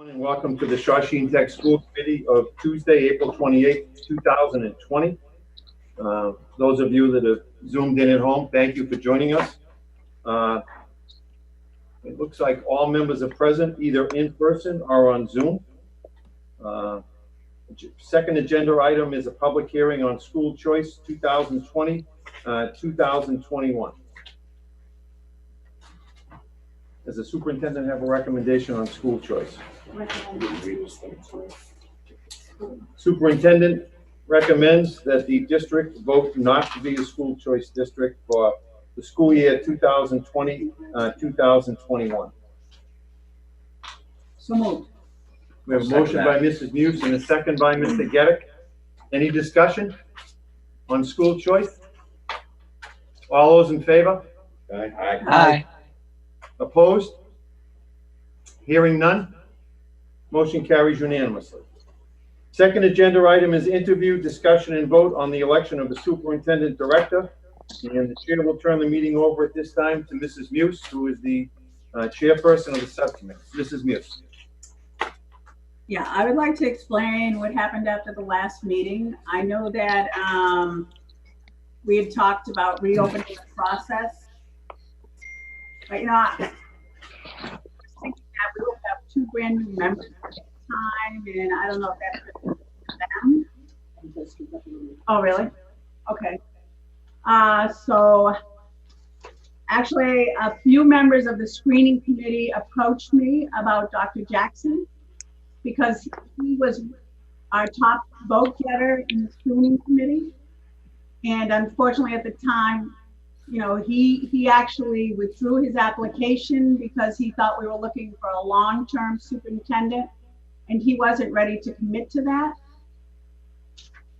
And welcome to the Shawsheen Tech School Committee of Tuesday, April 28th, 2020. Those of you that have zoomed in at home, thank you for joining us. It looks like all members are present, either in person or on Zoom. Second agenda item is a public hearing on school choice 2020-2021. Does the superintendent have a recommendation on school choice? Superintendent recommends that the district vote not to be a school choice district for the school year 2020-2021. So moved. We have a motion by Mrs. Muse and a second by Mr. Geddick. Any discussion on school choice? All those in favor? Aye. Aye. Opposed? Hearing none? Motion carries unanimously. Second agenda item is interview, discussion, and vote on the election of the superintendent director. And the chair will turn the meeting over at this time to Mrs. Muse, who is the chairperson of the subcommittee. Mrs. Muse. Yeah, I would like to explain what happened after the last meeting. I know that we had talked about reopening the process. But you know, I was thinking that we would have two brand new members at the time, and I don't know if that's good for them. Oh, really? Okay. So actually, a few members of the screening committee approached me about Dr. Jackson because he was our top vote getter in the screening committee. And unfortunately at the time, you know, he actually withdrew his application because he thought we were looking for a long-term superintendent and he wasn't ready to commit to that.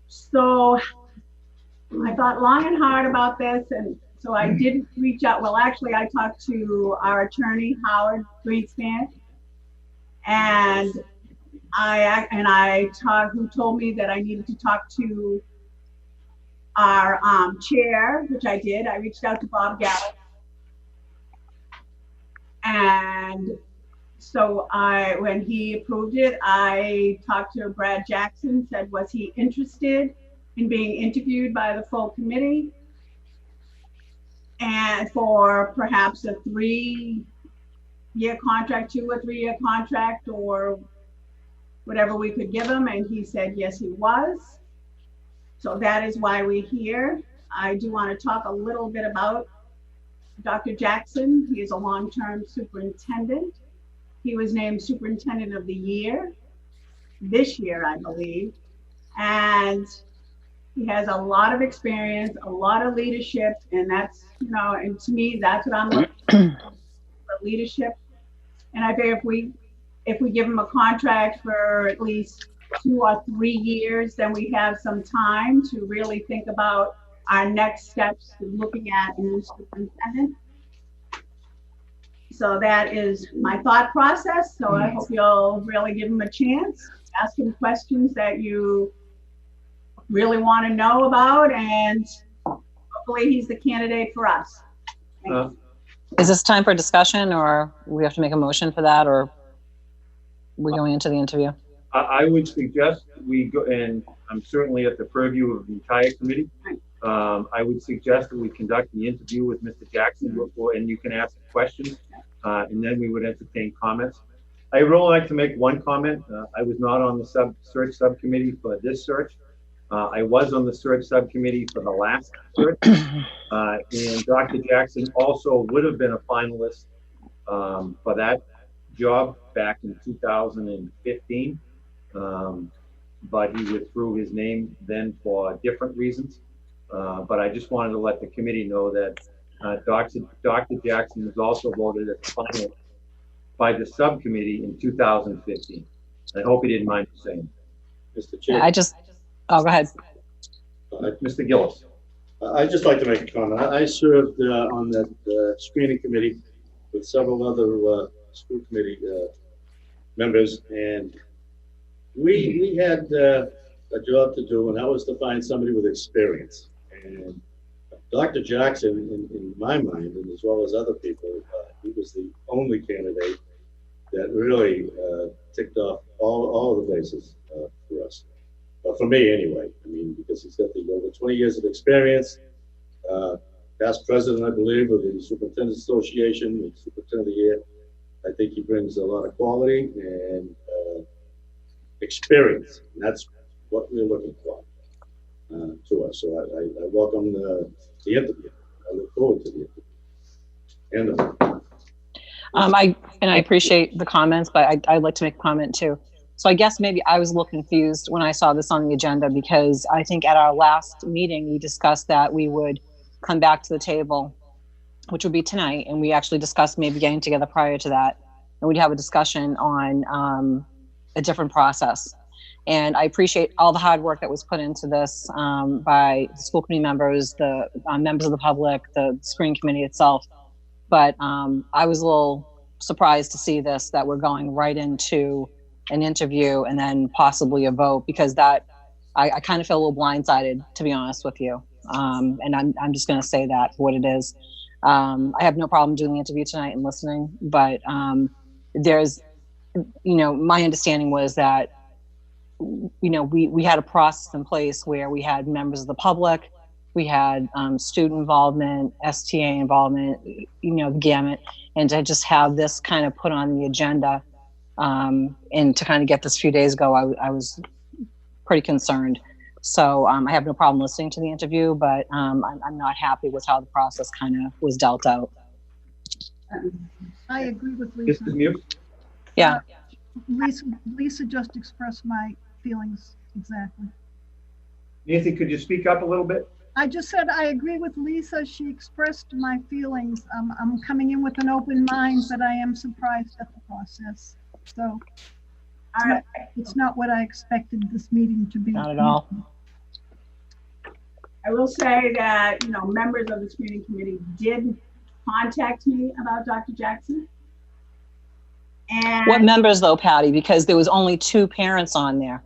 So I thought long and hard about this, and so I did reach out. Well, actually I talked to our attorney, Howard Greenspan, and who told me that I needed to talk to our chair, which I did. I reached out to Bob Gallup. And so when he approved it, I talked to Brad Jackson, said, was he interested in being interviewed by the full committee? And for perhaps a 3-year contract, 2 or 3 year contract, or whatever we could give him. And he said, yes, he was. So that is why we're here. I do want to talk a little bit about Dr. Jackson. He is a long-term superintendent. He was named Superintendent of the Year this year, I believe. And he has a lot of experience, a lot of leadership, and that's, you know, and to me, that's what I'm looking for, leadership. And I figure if we give him a contract for at least 2 or 3 years, then we have some time to really think about our next steps in looking at a new superintendent. So that is my thought process. So I hope you'll really give him a chance, ask him questions that you really want to know about, and hopefully he's the candidate for us. Is this time for discussion, or we have to make a motion for that, or we're going into the interview? I would suggest we go, and I'm certainly at the purview of the entire committee. I would suggest that we conduct the interview with Mr. Jackson before, and you can ask questions, and then we would entertain comments. I would only like to make one comment. I was not on the search subcommittee for this search. I was on the search subcommittee for the last search, and Dr. Jackson also would have been a finalist for that job back in 2015. But he withdrew his name then for different reasons. But I just wanted to let the committee know that Dr. Jackson was also voted as finalist by the subcommittee in 2015. I hope he didn't mind saying. Mr. Chair. Oh, go ahead. Mr. Gillis. I'd just like to make a comment. I served on that screening committee with several other school committee members, and we had a job to do, and that was to find somebody with experience. And Dr. Jackson, in my mind, and as well as other people, he was the only candidate that really ticked off all the bases for us. For me, anyway. I mean, because he's got the over 20 years of experience. Past president, I believe, of the Superintendent's Association, the Superintendent of the Year. I think he brings a lot of quality and experience, and that's what we're looking for to us. So I welcome the interview. I look forward to the interview. I appreciate the comments, but I'd like to make a comment too. So I guess maybe I was a little confused when I saw this on the agenda, because I think at our last meeting, we discussed that we would come back to the table, which would be tonight. And we actually discussed maybe getting together prior to that. And we'd have a discussion on a different process. And I appreciate all the hard work that was put into this by the school committee members, the members of the public, the screening committee itself. But I was a little surprised to see this, that we're going right into an interview and then possibly a vote, because that I kind of feel a little blindsided, to be honest with you. And I'm just going to say that for what it is. I have no problem doing the interview tonight and listening, but there's, my understanding was that, we had a process in place where we had members of the public, we had student involvement, STA involvement, the gamut, and to just have this kind of put on the agenda and to kind of get this a few days ago, I was pretty concerned. So I have no problem listening to the interview, but I'm not happy with how the process kind of was dealt out. I agree with Lisa. Yeah. Lisa just expressed my feelings exactly. Nancy, could you speak up a little bit? I just said I agree with Lisa. She expressed my feelings. I'm coming in with an open mind, but I am surprised at the process. So it's not what I expected this meeting to be. Not at all. I will say that, members of the screening committee did contact me about Dr. Jackson. And What members though, Patty? Because there was only 2 parents on there.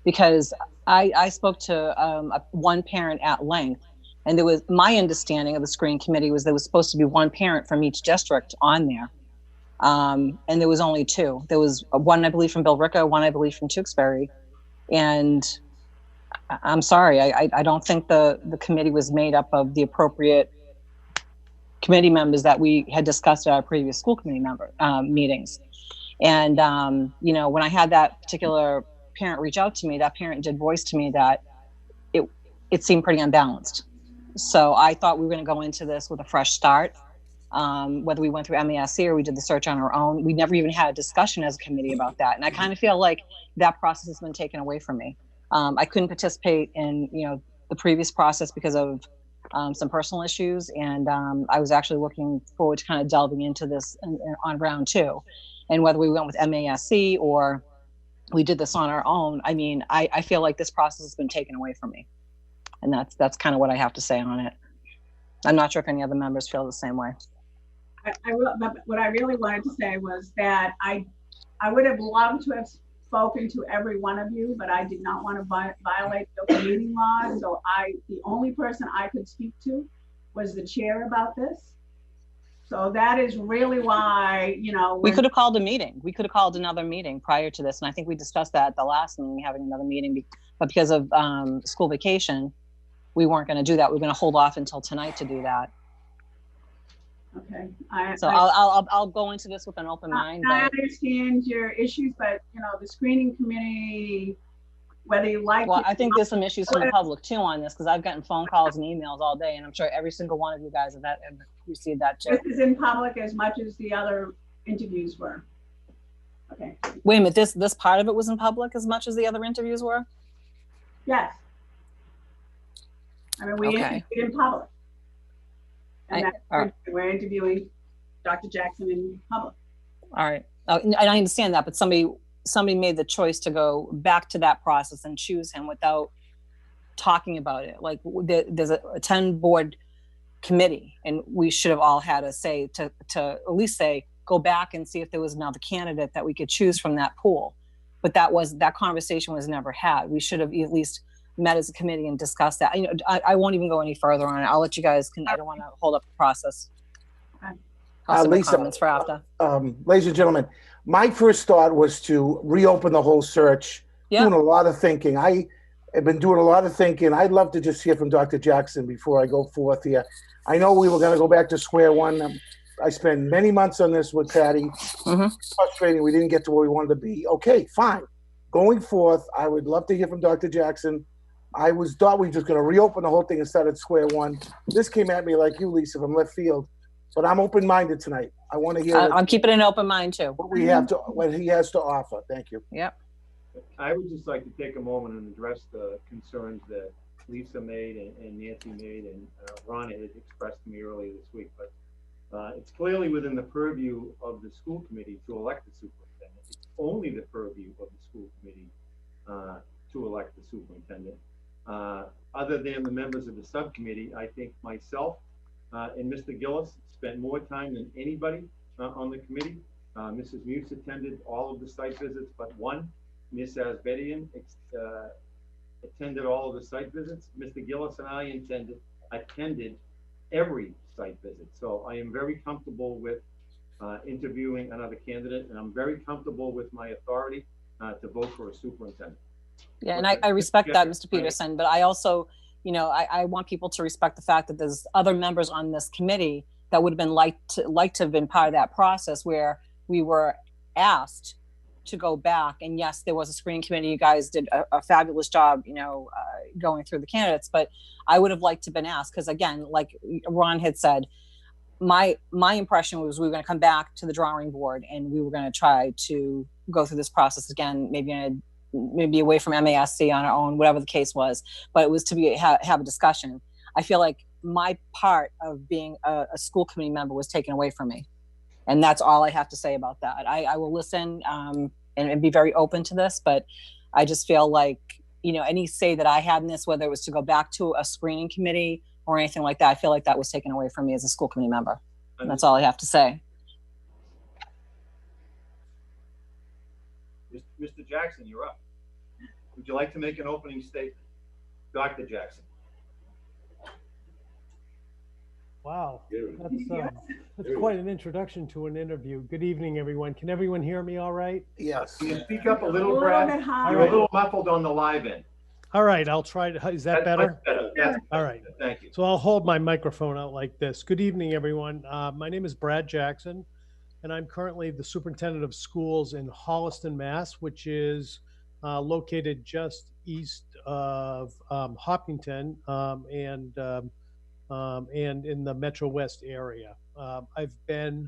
Because I spoke to one parent at length, and there was, my understanding of the screening committee was there was supposed to be 1 parent from each district on there. And there was only 2. There was one, I believe, from Billerica, one, I believe, from Tewksbury. And I'm sorry, I don't think the committee was made up of the appropriate committee members that we had discussed at our previous school committee meetings. And, when I had that particular parent reach out to me, that parent did voice to me that it seemed pretty unbalanced. So I thought we were going to go into this with a fresh start. Whether we went through MASC or we did the search on our own, we never even had a discussion as a committee about that. And I kind of feel like that process has been taken away from me. I couldn't participate in, the previous process because of some personal issues. And I was actually looking forward to kind of delving into this on round 2. And whether we went with MASC or we did this on our own, I mean, I feel like this process has been taken away from me. And that's kind of what I have to say on it. I'm not sure if any other members feel the same way. What I really wanted to say was that I would have loved to have spoken to every one of you, but I did not want to violate the open meeting law. So the only person I could speak to was the chair about this. So that is really why, we could have called a meeting. We could have called another meeting prior to this. And I think we discussed that at the last meeting, having another meeting, but because of school vacation, we weren't going to do that. We were going to hold off until tonight to do that. Okay. I'll go into this with an open mind. I understand your issues, but the screening committee, whether you like well, it, I think there's some issues from the public too on this, because I've gotten phone calls and emails all day, and I'm sure every single one of you guys have received that too. This is in public as much as the other interviews were. Okay. Wait a minute, this part of it was in public as much as the other interviews were? Yes. I mean, we interviewed in public. And we're interviewing Dr. Jackson in public. All right. And I understand that, but somebody made the choice to go back to that process and choose him without talking about it. Like there's a 10 board committee, and we should have all had a say to at least say, go back and see if there was another candidate that we could choose from that pool. But that conversation was never had. We should have at least met as a committee and discussed that. I won't even go any further on it. I'll let you guys, I don't want to hold up the process. Okay. Also, my Lisa, comments for after. ladies and gentlemen, my first thought was to reopen the whole search. Yeah. Doing a lot of thinking. I have been doing a lot of thinking. I'd love to just hear from Dr. Jackson before I go forth here. I know we were going to go back to square one. I spent many months on this with Patty. Mhm. Frustrating. We didn't get to where we wanted to be. Okay, fine. Going forth, I would love to hear from Dr. Jackson. Thought we were just going to reopen the whole thing and start at square one. This came at me like you, Lisa, from left field. But I'm open-minded tonight. I want to hear I'm keeping an open mind too. what he has to offer. Thank you. Yep. I would just like to take a moment and address the concerns that Lisa made and Nancy made and Ron had expressed to me earlier this week. But it's clearly within the purview of the school committee to elect the superintendent. It's only the purview of the school committee to elect the superintendent. Other than the members of the subcommittee, I think myself and Mr. Gillis spent more time than anybody on the committee. Mrs. Muse attended all of the site visits but one. Ms. Asbedian attended all of the site visits. Mr. Gillis and I attended every site visit. So I am very comfortable with interviewing another candidate, and I'm very comfortable with my authority to vote for a superintendent. Yeah, and I respect that, Mr. Peterson, but I also, I want people to respect the fact that there's other members on this committee that would have been like to have been part of that process where we were asked to go back. And yes, there was a screening committee. You guys did a fabulous job, going through the candidates, but I would have liked to have been asked because again, like Ron had said, my impression was we were going to come back to the drawing board and we were going to try to go through this process again, maybe away from MASC on our own, whatever the case was, but it was to have a discussion. I feel like my part of being a school committee member was taken away from me. And that's all I have to say about that. I will listen and be very open to this, but I just feel like, any say that I had in this, whether it was to go back to a screening committee or anything like that, I feel like that was taken away from me as a school committee member. And that's all I have to say. Mr. Jackson, you're up. Would you like to make an opening statement? Dr. Jackson. Wow, that's quite an introduction to an interview. Good evening, everyone. Can everyone hear me all right? Yes. Can you speak up a little, Brad? You're a little muffled on the live end. All right, I'll try to, is that better? That's all right. Thank you. So I'll hold my microphone out like this. Good evening, everyone. My name is Brad Jackson, and I'm currently the superintendent of schools in Holliston, Mass, which is located just east of Hopkinton and in the Metro West area. I've been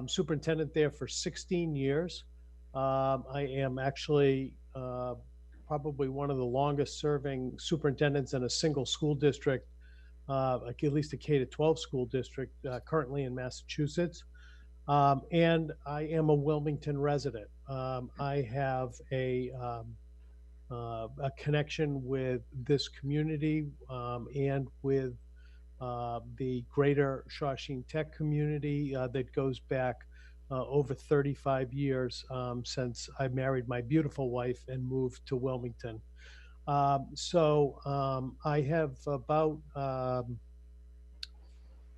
superintendent there for 16 years. I am actually probably one of the longest serving superintendents in a single school district, like at least a K-12 school district currently in Massachusetts. And I am a Wilmington resident. I have a connection with this community and with the greater Shawsheen Tech community that goes back over 35 years since I married my beautiful wife and moved to Wilmington. So I have about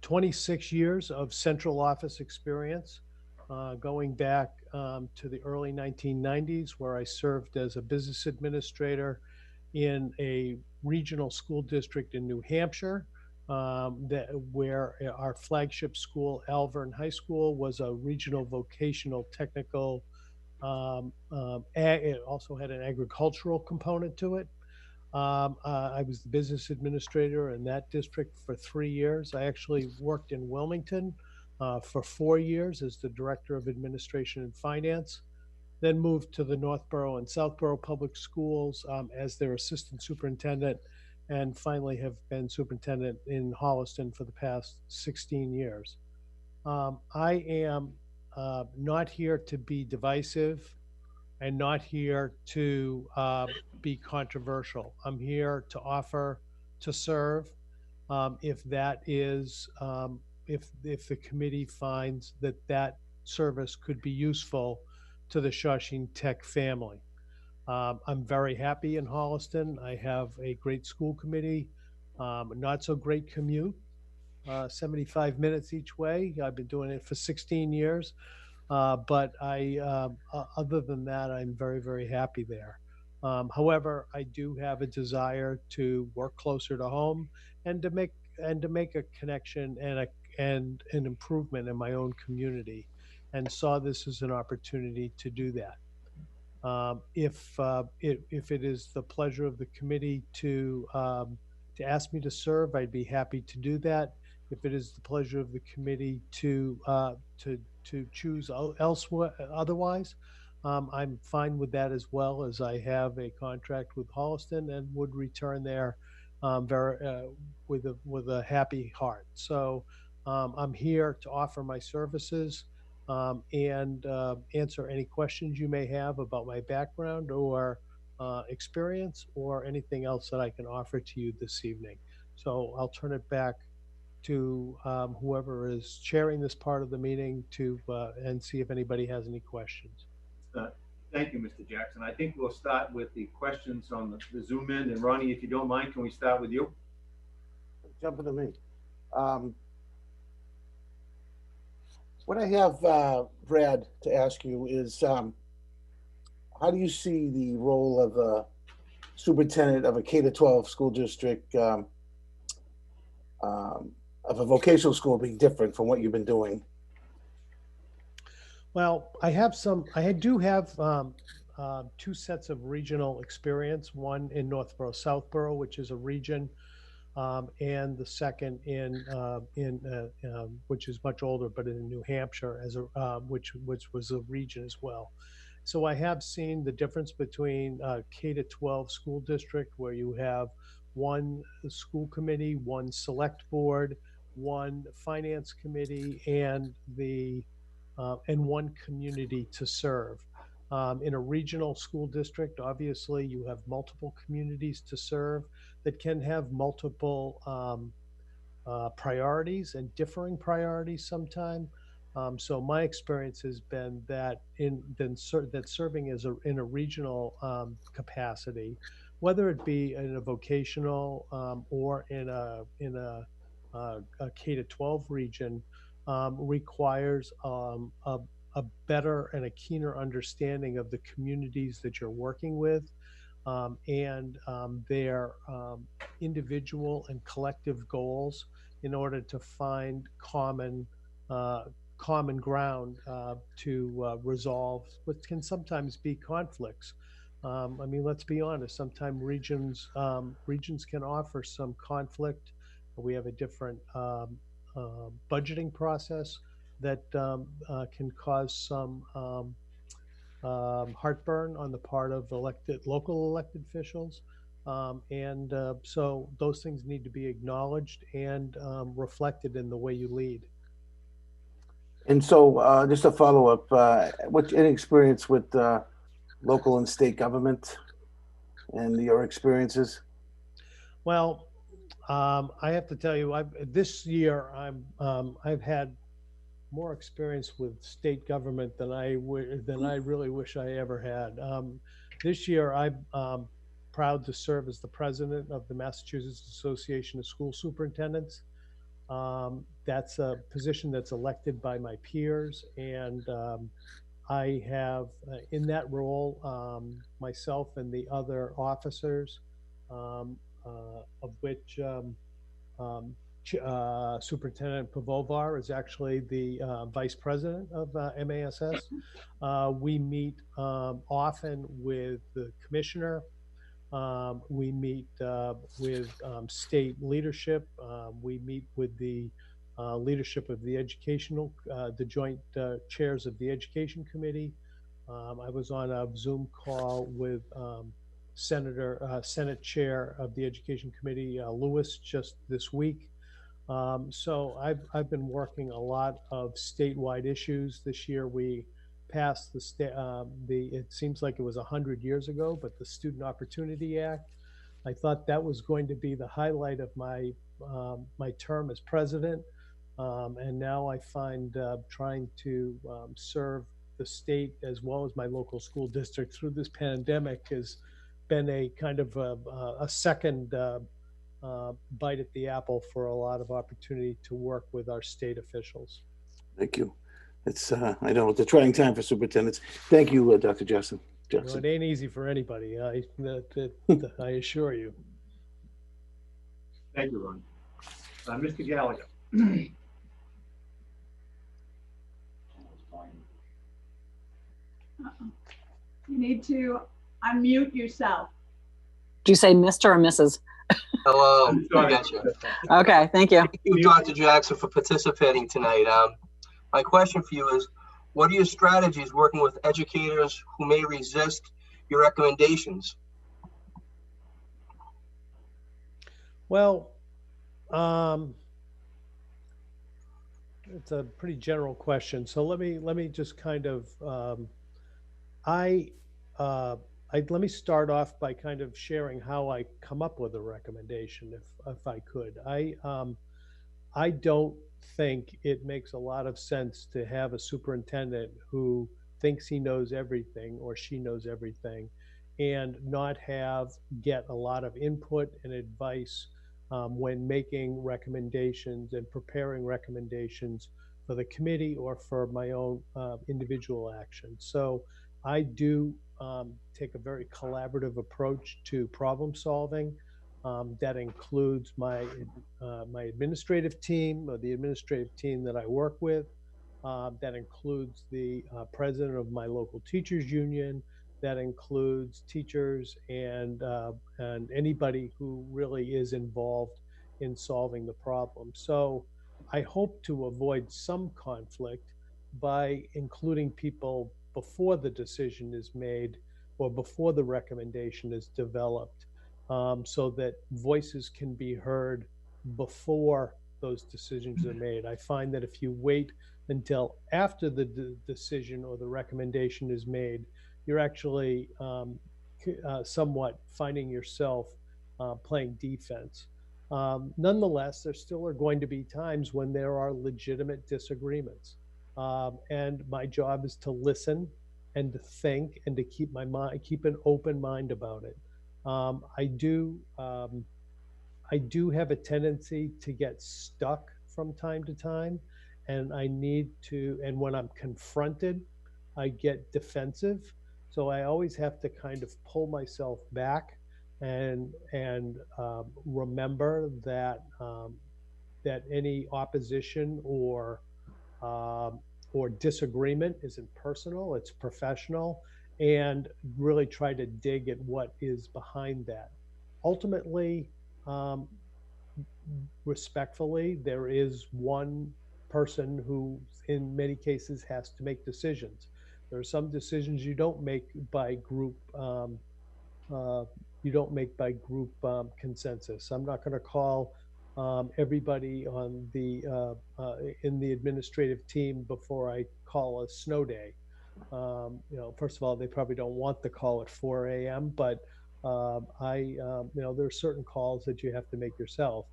26 years of central office experience, going back to the early 1990s, where I served as a business administrator in a regional school district in New Hampshire, where our flagship school, Alvern High School, was a regional vocational technical. It also had an agricultural component to it. I was the business administrator in that district for 3 years. I actually worked in Wilmington for 4 years as the director of administration and finance, then moved to the Northborough and Southborough public schools as their assistant superintendent, and finally have been superintendent in Holliston for the past 16 years. I am not here to be divisive and not here to be controversial. I'm here to offer to serve if that is, if the committee finds that that service could be useful to the Shawsheen Tech family. I'm very happy in Holliston. I have a great school committee, not so great commute, 75 minutes each way. I've been doing it for 16 years. But other than that, I'm very, very happy there. However, I do have a desire to work closer to home and to make a connection and an improvement in my own community, and saw this as an opportunity to do that. If it is the pleasure of the committee to ask me to serve, I'd be happy to do that. If it is the pleasure of the committee to choose elsewhere otherwise, I'm fine with that, as well as I have a contract with Holliston and would return there with a happy heart. So I'm here to offer my services and answer any questions you may have about my background or experience or anything else that I can offer to you this evening. So I'll turn it back to whoever is chairing this part of the meeting to and see if anybody has any questions. Thank you, Mr. Jackson. I think we'll start with the questions on the Zoom end. And Ronnie, if you don't mind, can we start with you? Jumping to me. What I have, Brad, to ask you is, how do you see the role of a superintendent of a K-12 school district, of a vocational school being different from what you've been doing? Well, I do have two sets of regional experience, one in Northborough, Southborough, which is a region, and the second in which is much older, but in New Hampshire, as a which was a region as well. So I have seen the difference between K-12 school district, where you have one school committee, one select board, one finance committee, and one community to serve. In a regional school district, obviously, you have multiple communities to serve that can have multiple priorities and differing priorities sometimes. So my experience has been that serving as in a regional capacity, whether it be in a vocational or in a K-12 region, requires a better and a keener understanding of the communities that you're working with, and their individual and collective goals, in order to find common ground to resolve what can sometimes be conflicts. I mean, let's be honest. Sometimes regions can offer some conflict. We have a different budgeting process that can cause some heartburn on the part of local elected officials. So those things need to be acknowledged and reflected in the way you lead. And so, just a follow up, what's any experience with local and state government and your experiences? Well, I have to tell you, this year I've had more experience with state government than I really wish I ever had. This year, I'm proud to serve as the president of the Massachusetts Association of School Superintendents. That's a position that's elected by my peers, and I have in that role myself and the other officers, of which Superintendent Pavovar is actually the vice president of MASS. We meet often with the commissioner. We meet with state leadership. We meet with the leadership of the the joint chairs of the education committee. I was on a Zoom call with Senate Chair of the Education Committee, Lewis, just this week. So I've been working a lot of statewide issues. This year we passed it seems like it was 100 years ago, but the Student Opportunity Act. I thought that was going to be the highlight of my term as president, and now I find trying to serve the state as well as my local school district through this pandemic has been a kind of a second bite at the apple for a lot of opportunity to work with our state officials. Thank you. It's, I know it's a trying time for superintendents. Thank you, Dr. Jackson. Well, it ain't easy for anybody, I assure you. Thank you, Ron. Mr. Gallagher. You need to unmute yourself. Do you say Mr. or Mrs.? Hello, I'm I sorry. got you. Okay, thank you. Thank you, Dr. Jackson, for participating tonight. My question for you is, what are your strategies working with educators who may resist your recommendations? Well, it's a pretty general question. So let me just kind of let me start off by kind of sharing how I come up with a recommendation, if I could. I don't think it makes a lot of sense to have a superintendent who thinks he knows everything or she knows everything and not get a lot of input and advice when making recommendations and preparing recommendations for the committee or for my own individual action. So I do take a very collaborative approach to problem solving. That includes my administrative team, or the administrative team that I work with. That includes the president of my local teachers union. That includes teachers and anybody who really is involved in solving the problem. So I hope to avoid some conflict by including people before the decision is made or before the recommendation is developed, so that voices can be heard before those decisions are made. I find that if you wait until after the decision or the recommendation is made, you're actually somewhat finding yourself playing defense. Nonetheless, there still are going to be times when there are legitimate disagreements. And my job is to listen and to think and to keep an open mind about it. I do have a tendency to get stuck from time to time, and and when I'm confronted, I get defensive. So I always have to kind of pull myself back and remember that that any opposition or disagreement isn't personal, it's professional, and really try to dig at what is behind that. Ultimately, respectfully, there is one person who, in many cases, has to make decisions. There are some decisions you don't make by group. Consensus. I'm not going to call everybody on in the administrative team before I call a snow day. First of all, they probably don't want the call at 4 a.m., but there are certain calls that you have to make yourself.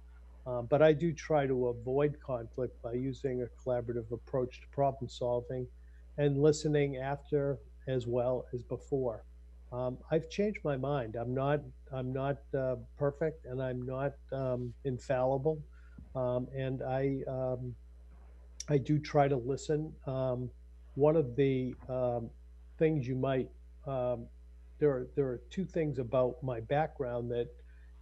But I do try to avoid conflict by using a collaborative approach to problem solving and listening after as well as before. I've changed my mind. I'm not perfect, and I'm not infallible. And I do try to listen. One of the things you might there are two things about my background that,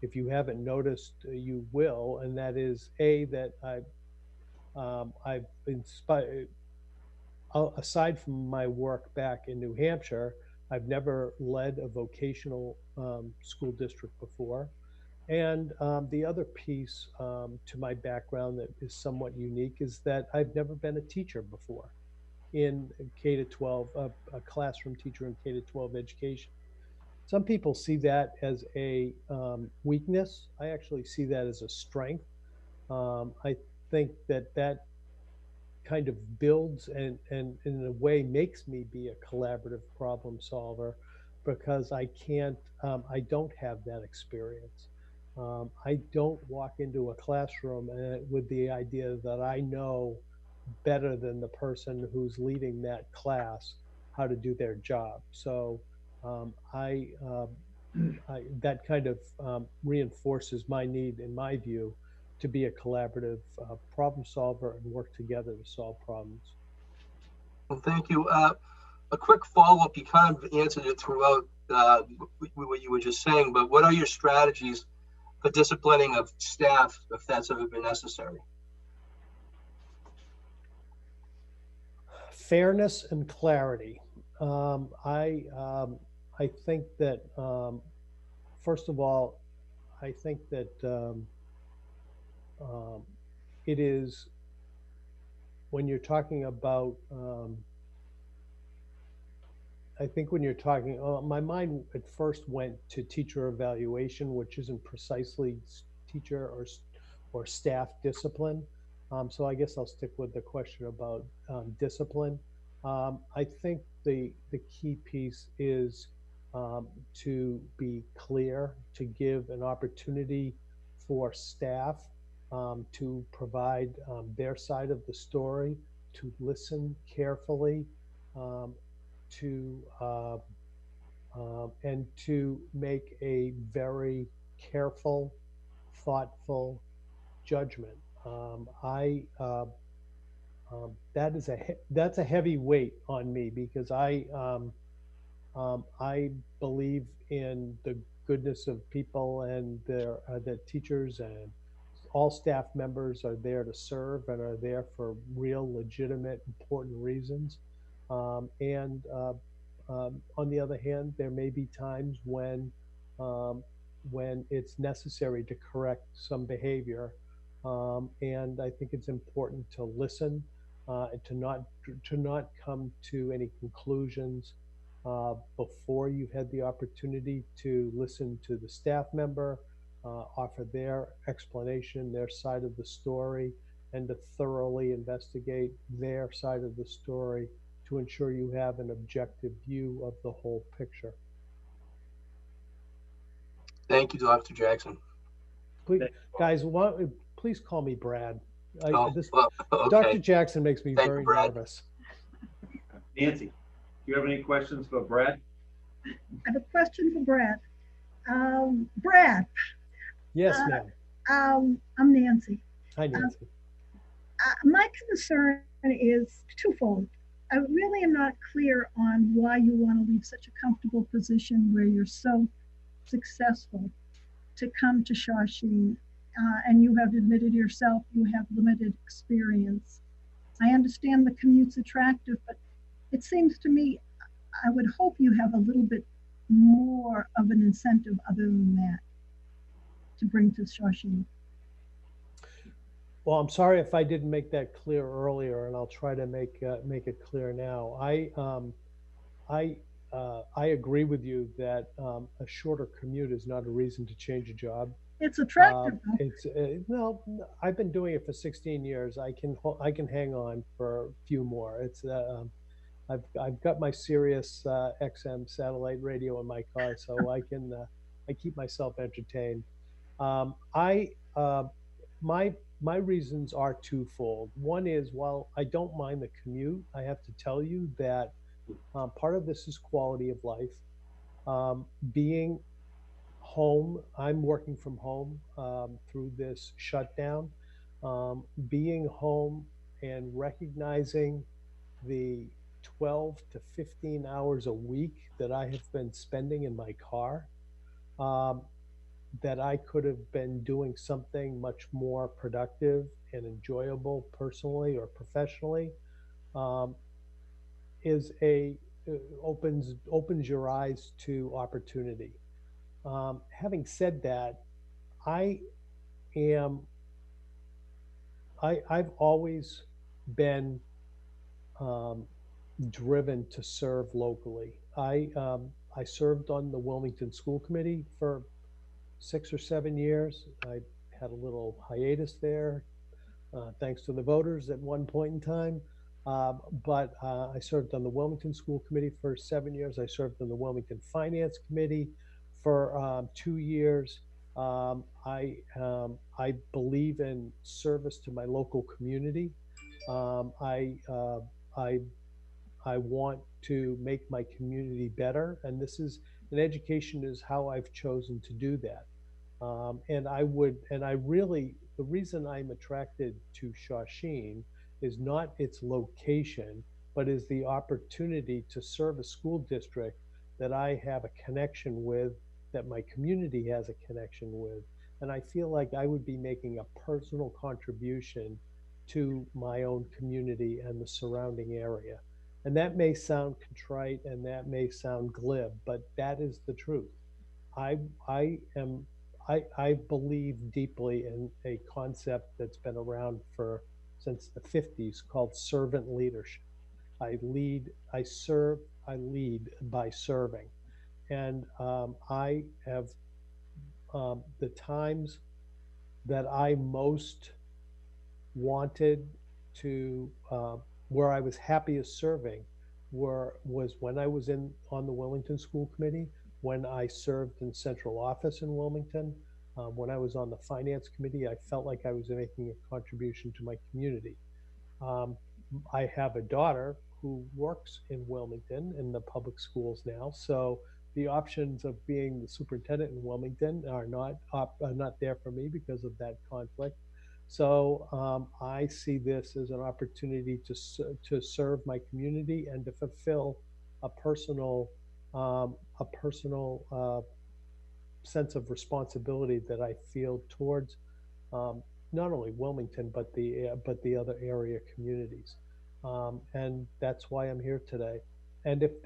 if you haven't noticed, you will, and that is that I've inspired. Aside from my work back in New Hampshire, I've never led a vocational school district before. And the other piece to my background that is somewhat unique is that I've never been a teacher before in K to 12, a classroom teacher in K to 12 education. Some people see that as a weakness. I actually see that as a strength. I think that kind of builds and in a way makes me be a collaborative problem solver, because I don't have that experience. I don't walk into a classroom with the idea that I know better than the person who's leading that class how to do their job. So that kind of reinforces my need, in my view, to be a collaborative problem solver and work together to solve problems. Well, thank you. A quick follow-up, you kind of answered it throughout what you were just saying, but what are your strategies for disciplining of staff if that's ever been necessary? Fairness and clarity. I think that first of all, I think that it is when you're talking about. I think when you're talking, my mind at first went to teacher evaluation, which isn't precisely teacher or staff discipline. So I guess I'll stick with the question about discipline. I think the key piece is to be clear, to give an opportunity for staff to provide their side of the story, to listen carefully, to and to make a very careful, thoughtful judgment. That's a heavy weight on me because I believe in the goodness of people and the teachers and all staff members are there to serve and are there for real, legitimate, important reasons. And on the other hand, there may be times when it's necessary to correct some behavior. And I think it's important to listen, and to not come to any conclusions before you've had the opportunity to listen to the staff member, offer their explanation, their side of the story, and to thoroughly investigate their side of the story to ensure you have an objective view of the whole picture. Thank you, Dr. Jackson. Please, guys, please call me Brad. Okay. Dr. Jackson makes me Thank very you, Brad. nervous. Nancy, do you have any questions for Brad? I have a question for Brad. Brad. Yes, ma'am. I'm Nancy. Hi, Nancy. My concern is twofold. I really am not clear on why you want to leave such a comfortable position where you're so successful to come to Shawsheen, and you have admitted yourself you have limited experience. I understand the commute's attractive, but it seems to me I would hope you have a little bit more of an incentive other than that to bring to Shawsheen. Well, I'm sorry if I didn't make that clear earlier, and I'll try to make it clear now. I agree with you that a shorter commute is not a reason to change a job. It's attractive. No, I've been doing it for 16 years. I can hang on for a few more. It's I've got my Sirius XM satellite radio in my car, so I keep myself entertained. My reasons are twofold. One is, while I don't mind the commute, I have to tell you that part of this is quality of life. Being home, I'm working from home through this shutdown. Being home and recognizing the 12 to 15 hours a week that I have been spending in my car, that I could have been doing something much more productive and enjoyable personally or professionally, opens your eyes to opportunity. Having said that, I've always been driven to serve locally. I served on the Wilmington School Committee for 6 or 7 years. I had a little hiatus there, thanks to the voters at one point in time. But I served on the Wilmington School Committee for 7 years. I served on the Wilmington Finance Committee for 2 years. I believe in service to my local community. I want to make my community better, and this is and education is how I've chosen to do that. The reason I'm attracted to Shawsheen is not its location, but is the opportunity to serve a school district that I have a connection with, that my community has a connection with. And I feel like I would be making a personal contribution to my own community and the surrounding area. And that may sound contrite and that may sound glib, but that is the truth. I, I am, I believe deeply in a concept that's been around since the 50s called servant leadership. I lead, I serve, I lead by serving. And I have the times that I most wanted to, where I was happiest serving was when I was on the Wilmington School Committee, when I served in central office in Wilmington, when I was on the Finance Committee. I felt like I was making a contribution to my community. I have a daughter who works in Wilmington in the public schools now, so the options of being the superintendent in Wilmington are not there for me because of that conflict. So I see this as an opportunity to serve my community and to fulfill a personal sense of responsibility that I feel towards not only Wilmington but the other area communities, and that's why I'm here today. And if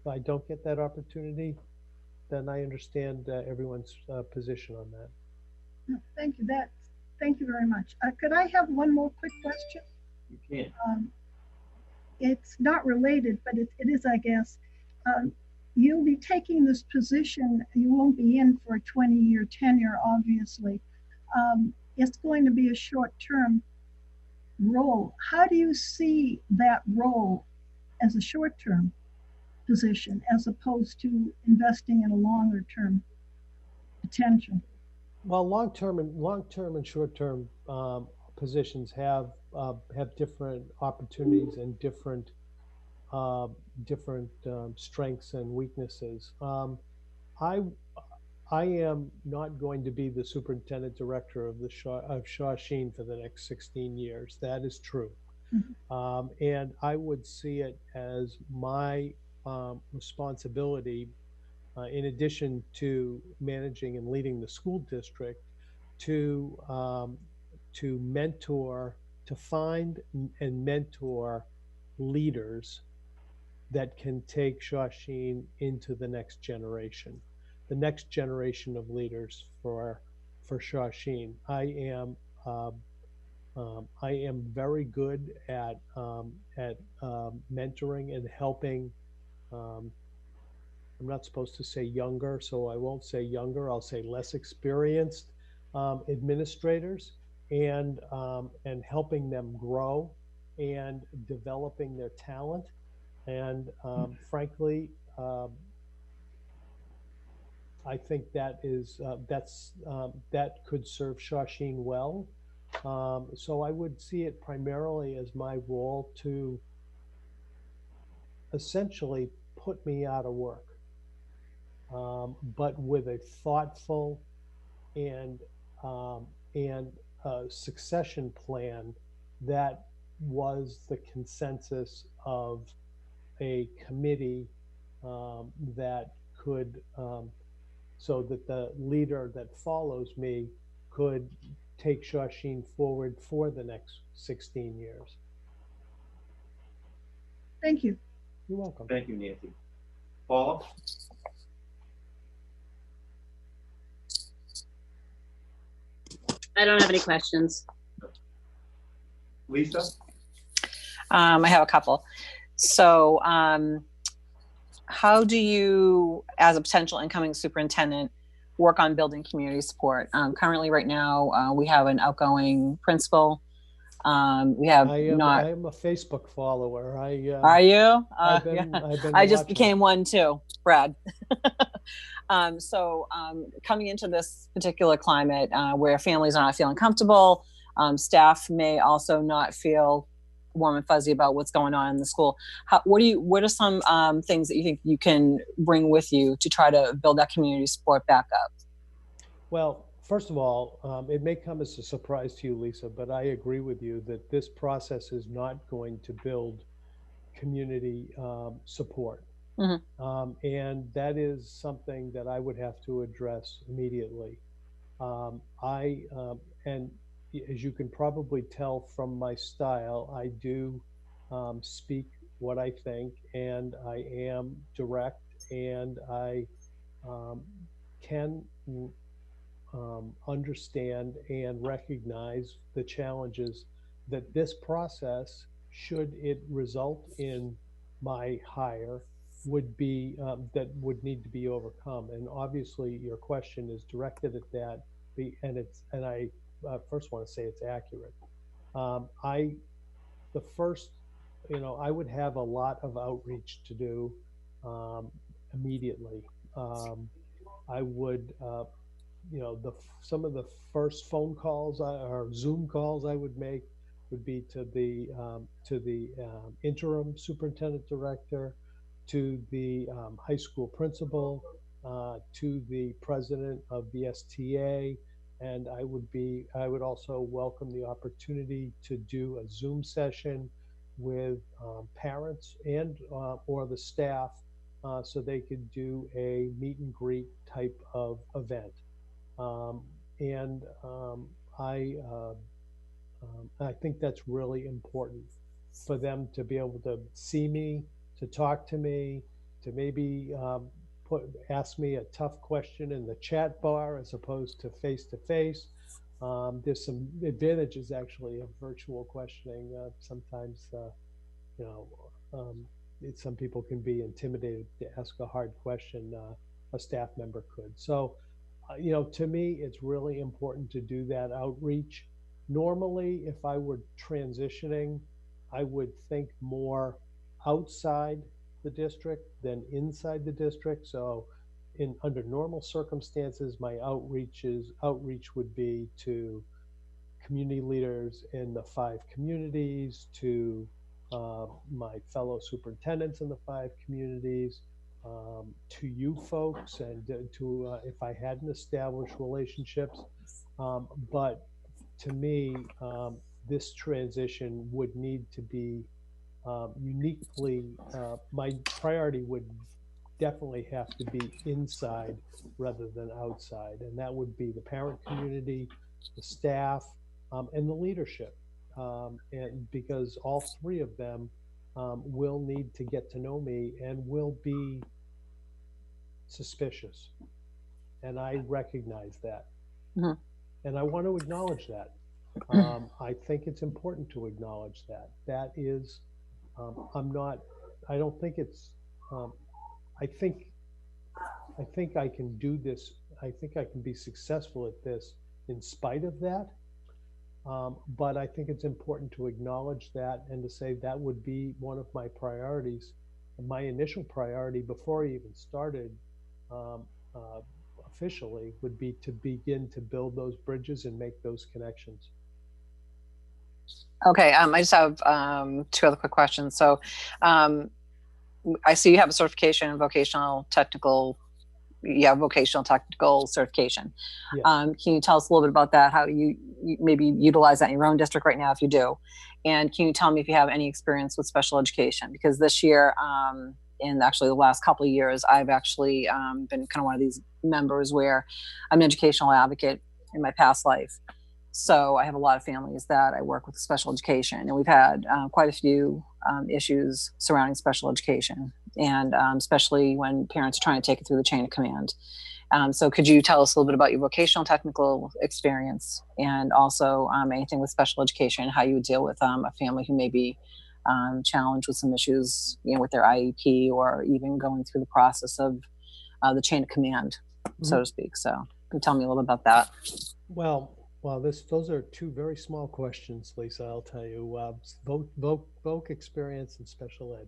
I don't get that opportunity, then I understand everyone's position on that. Thank you. Thank you very much. Could I have one more quick question? You can. It's not related, but it is, I guess. You'll be taking this position. You won't be in for a 20-year tenure, obviously. It's going to be a short-term role. How do you see that role as a short-term position as opposed to investing in a longer-term potential? Well, long-term and short-term positions have different opportunities and different strengths and weaknesses. I am not going to be the superintendent director of Shawsheen for the next 16 years. That is true. Mm-hmm. And I would see it as my responsibility, in addition to managing and leading the school district, to find and mentor leaders that can take Shawsheen into the next generation of leaders for Shawsheen. I am very good at mentoring and helping. I'm not supposed to say younger, so I won't say younger. I'll say less experienced administrators, and helping them grow and developing their talent. And frankly, I think that could serve Shawsheen well. So I would see it primarily as my role to essentially put me out of work, but with a thoughtful and succession plan that was the consensus of a committee that could, so that the leader that follows me could take Shawsheen forward for the next 16 years. Thank you. You're welcome. Thank you, Nancy. Paula? I don't have any questions. Lisa? I have a couple. So how do you, as a potential incoming superintendent, work on building community support? Currently, right now, we have an outgoing principal. We have I am a Facebook follower. Are you? I've been I just watching. became one too, Brad. So coming into this particular climate where families are not feeling comfortable, staff may also not feel warm and fuzzy about what's going on in the school. What are some things that you think you can bring with you to try to build that community support back up? Well, first of all, it may come as a surprise to you, Lisa, but I agree with you that this process is not going to build community support. And that is something that I would have to address immediately. And as you can probably tell from my style, I do speak what I think, and I am direct, and I can understand and recognize the challenges that this process, should it result in my hire, would be that would need to be overcome. And obviously, your question is directed at that, and I first want to say it's accurate. The first, I would have a lot of outreach to do immediately. I would, some of the first phone calls or Zoom calls I would make would be to the interim superintendent director, to the high school principal, to the president of the STA, and I would also welcome the opportunity to do a Zoom session with parents and or the staff, so they could do a meet and greet type of event. And I think that's really important for them to be able to see me, to talk to me, to maybe ask me a tough question in the chat bar as opposed to face. There's some advantages actually of virtual questioning. Sometimes, some people can be intimidated to ask a hard question. A staff member could. So, to me, it's really important to do that outreach. Normally, if I were transitioning, I would think more outside the district than inside the district. So under normal circumstances, my outreach would be to community leaders in the 5 communities, to my fellow superintendents in the 5 communities, to you folks, and to if I hadn't established relationships. But to me, this transition would need to be uniquely, my priority would definitely have to be inside rather than outside. And that would be the parent community, the staff, and the leadership. And because all 3 of them will need to get to know me and will be suspicious. And I recognize that. And I want to acknowledge that. I think it's important to acknowledge that. That is, I don't think it's, I think I can do this. I think I can be successful at this in spite of that. But I think it's important to acknowledge that and to say that would be one of my priorities. My initial priority before I even started officially would be to begin to build those bridges and make those connections. Okay, I just have 2 other quick questions. So I see you have a certification in vocational technical certification. Yes. Can you tell us a little bit about that, how you maybe utilize that in your own district right now if you do? And can you tell me if you have any experience with special education? Because this year, and actually the last couple of years, I've actually been kind of one of these members where I'm an educational advocate in my past life. So I have a lot of families that I work with special education, and we've had quite a few issues surrounding special education, and especially when parents are trying to take it through the chain of command. So could you tell us a little bit about your vocational technical experience, and also anything with special education, how you would deal with a family who may be challenged with some issues, with their IEP, or even going through the process of the chain of command, so to speak. So can you tell me a little bit about that? Well, those are 2 very small questions, Lisa. I'll tell you, voc experience and special ed.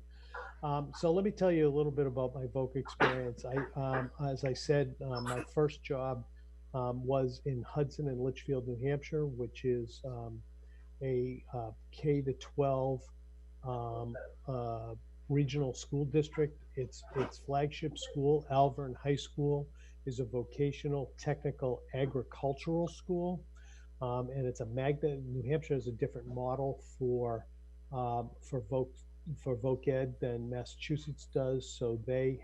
So let me tell you a little bit about my voc experience. As I said, my first job was in Hudson and Litchfield, New Hampshire, which is a K to 12 regional school district. Its flagship school, Alvern High School, is a vocational technical agricultural school. And it's a magnet. New Hampshire has a different model for voc ed than Massachusetts does. So they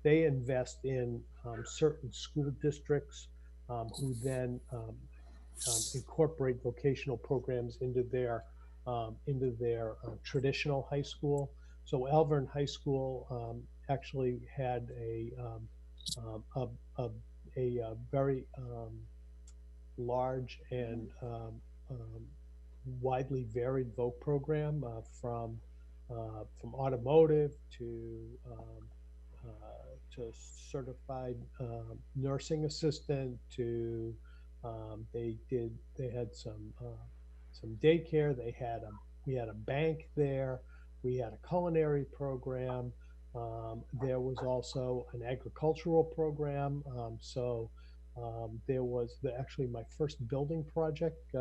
invest in certain school districts who then incorporate vocational programs into their traditional high school. So Alvern High School actually had a very large and widely varied voc program from automotive to certified nursing assistant to they had some daycare. We had a bank there. We had a culinary program. There was also an agricultural program. There was actually my first building project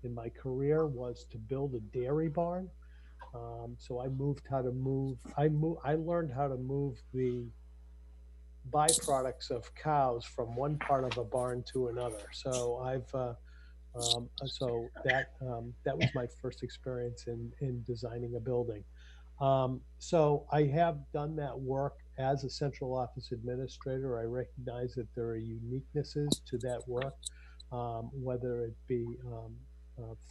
in my career was to build a dairy barn. So I learned how to move the byproducts of cows from one part of a barn to another. So that was my first experience in designing a building. So I have done that work as a central office administrator. I recognize that there are uniquenesses to that work, whether it be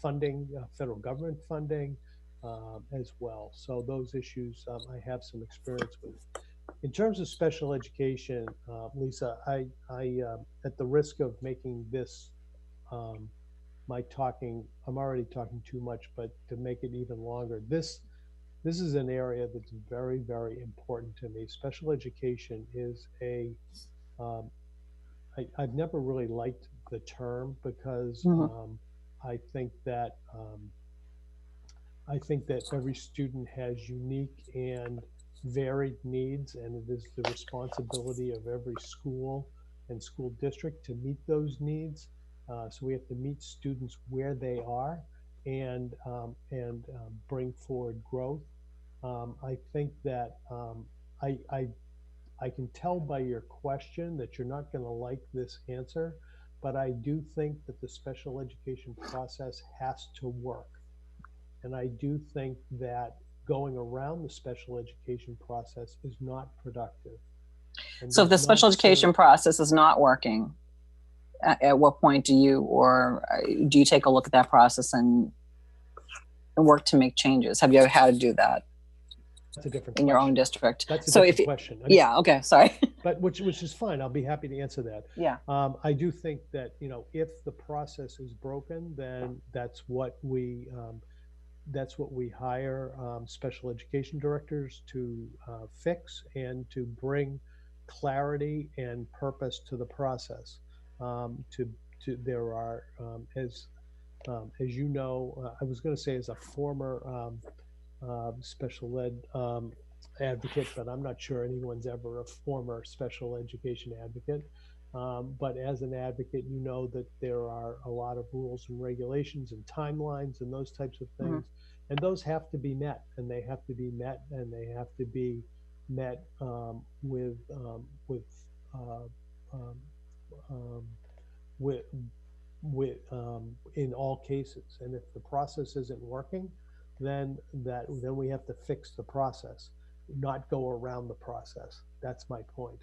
funding, federal government funding as well. So those issues I have some experience with. In terms of special education, Lisa, I at the risk of making this I'm already talking too much, but to make it even longer, this is an area that's very, very important to me. Special education is I've never really liked the term because I think that every student has unique and varied needs, and it is the responsibility of every school and school district to meet those needs. So we have to meet students where they are and bring forward growth. I think that I can tell by your question that you're not going to like this answer, but I do think that the special education process has to work. And I do think that going around the special education process is not productive. And So if the special education process is not working, at what point do you take a look at that process and work to make changes? Have you ever had to do that? That's a different in your own district? That's a different question. Yeah. Okay. Sorry. But which is fine. I'll be happy to answer that. Yeah. I do think that, if the process is broken, then that's what we hire special education directors to fix and to bring clarity and purpose to the process. There are as you know, I was going to say as a former special ed advocate, but I'm not sure anyone's ever a former special education advocate. But as an advocate, you know that there are a lot of rules and regulations and timelines and those types of things. And those have to be met, and they have to be met, and they have to be met in all cases. And if the process isn't working, then we have to fix the process, not go around the process. That's my point.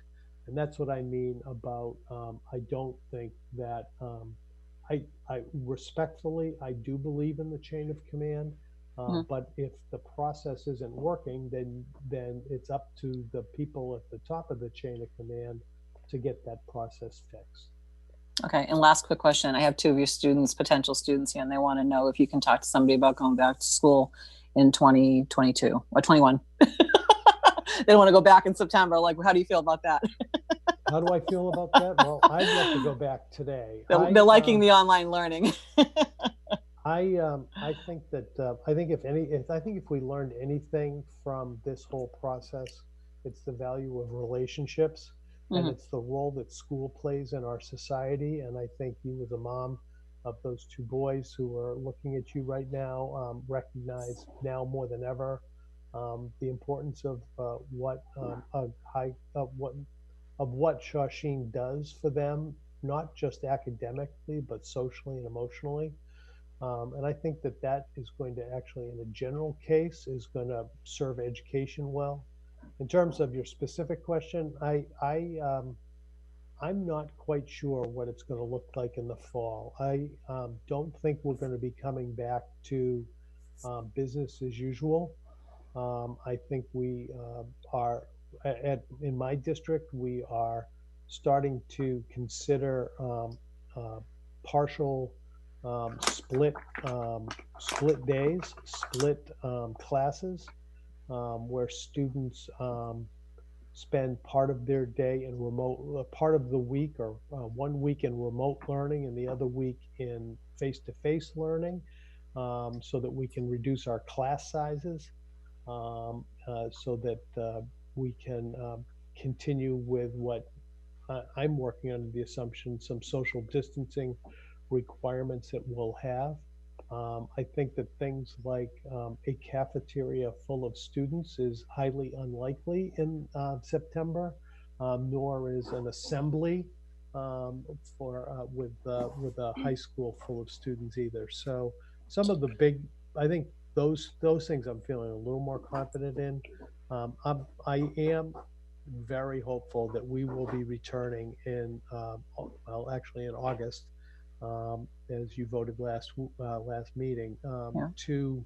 And that's what I mean about, I don't think that, I respectfully, I do believe in the chain of command, but if the process isn't working, then it's up to the people at the top of the chain of command to get that process fixed. Okay, and last quick question. I have two of your students, potential students here, and they want to know if you can talk to somebody about going back to school in 2022 or 21. They want to go back in September. Like, how do you feel about that? How do I feel about that? Well, I'd love to go back today. They're liking the online learning. I think that I think if we learned anything from this whole process, it's the value of relationships. And it's the role that school plays in our society. And I think you as a mom of those two boys who are looking at you right now recognize now more than ever the importance of what Shawsheen does for them, not just academically, but socially and emotionally. And I think that that is going to actually, in a general case, is going to serve education well. In terms of your specific question, I'm not quite sure what it's going to look like in the fall. I don't think we're going to be coming back to business as usual. I think we are in my district, we are starting to consider partial split split days, split classes, where students spend part of their day in remote, part of the week, or 1 week in remote learning and the other week in face-to-face learning, so that we can reduce our class sizes, so that we can continue with what I'm working under the assumption some social distancing requirements that we'll have. I think that things like a cafeteria full of students is highly unlikely in September, nor is an assembly with a high school full of students either. So some of the big, I think those things I'm feeling a little more confident in. I am very hopeful that we will be returning in well, actually in August, as you voted last meeting, Yeah. to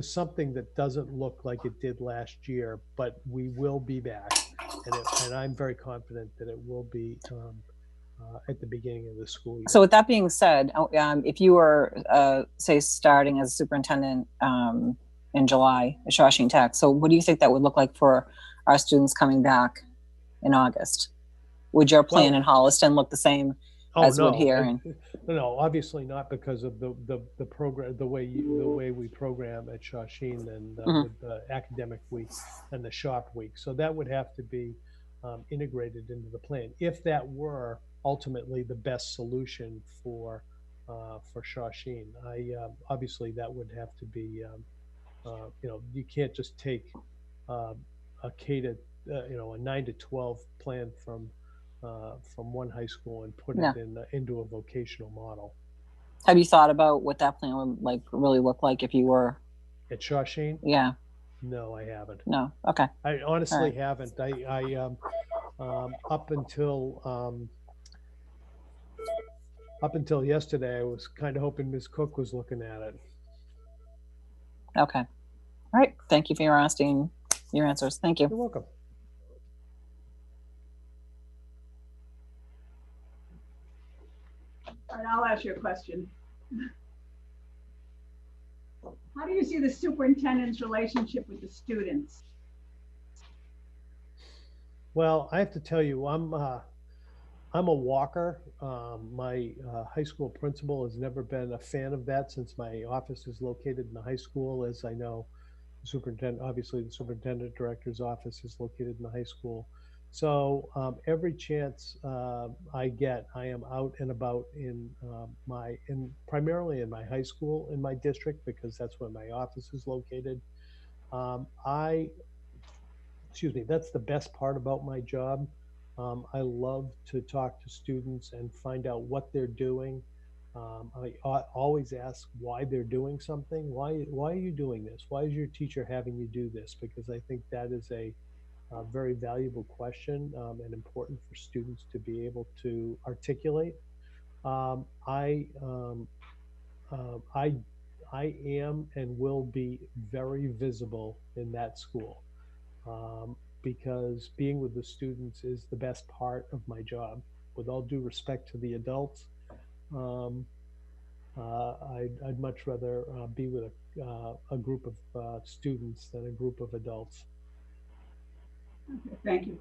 something that doesn't look like it did last year, but we will be back, and I'm very confident that it will be at the beginning of the school year. So with that being said, if you were, say, starting as superintendent in July at Shawsheen Tech, so what do you think that would look like for our students coming back in August? Would your plan in Holliston look the same as would here? No, obviously not, because of the program, the way we program at Shawsheen, and with the academic week and the shop week. So that would have to be integrated into the plan, if that were ultimately the best solution for Shawsheen. Obviously that would have to be, you can't just take a K to a 9 to 12 plan from one high school and put it into a vocational model. Have you thought about what that plan would really look like if you were at Shawsheen? Yeah. No, I haven't. No. Okay. I honestly haven't. I up until yesterday, I was kind of hoping Ms. Cook was looking at it. Okay. All right. Thank you for your honesty and your answers. Thank you. You're welcome. All right, I'll ask you a question. How do you see the superintendent's relationship with the students? Well, I have to tell you, I'm a walker. My high school principal has never been a fan of that, since my office is located in the high school. As I know, the superintendent, obviously the superintendent director's office is located in the high school. So every chance I get, I am out and about in primarily in my high school in my district, because that's where my office is located. That's the best part about my job. I love to talk to students and find out what they're doing. I always ask why they're doing something. Why are you doing this? Why is your teacher having you do this? Because I think that is a very valuable question, and important for students to be able to articulate. I am and will be very visible in that school, because being with the students is the best part of my job. With all due respect to the adults, I'd much rather be with a group of students than a group of adults. Okay, thank you.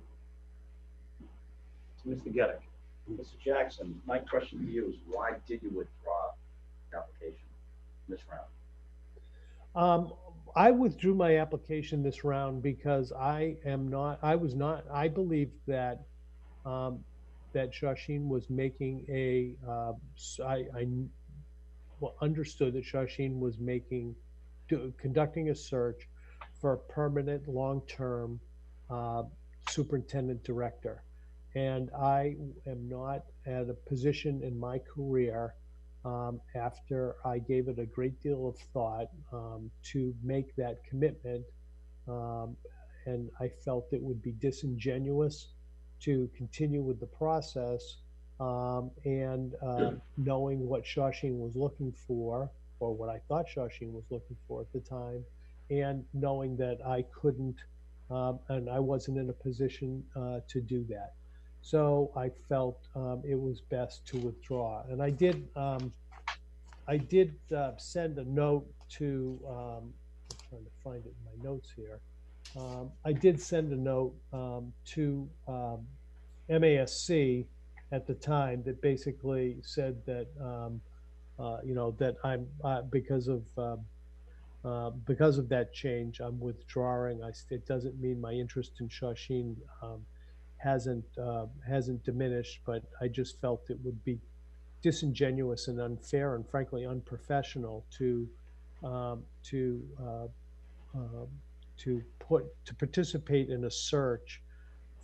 Mr. Geddick. Mr. Jackson, my question to you is, why did you withdraw the application this round? I withdrew my application this round because I believe that that Shawsheen was making understood that Shawsheen was conducting a search for a permanent, long-term superintendent director. And I am not at a position in my career, after I gave it a great deal of thought, to make that commitment. Um, and I felt it would be disingenuous to continue with the process, and knowing what Shawsheen was looking for, or what I thought Shawsheen was looking for at the time, and knowing that I couldn't, and I wasn't in a position to do that. So I felt it was best to withdraw. And I did send a note to, I'm trying to find it in my notes here. I did send a note to MASC at the time that basically said that, that I'm, because of that change, I'm withdrawing. It doesn't mean my interest in Shawsheen hasn't diminished, but I just felt it would be disingenuous and unfair and frankly unprofessional to um, to uh, um, to participate in a search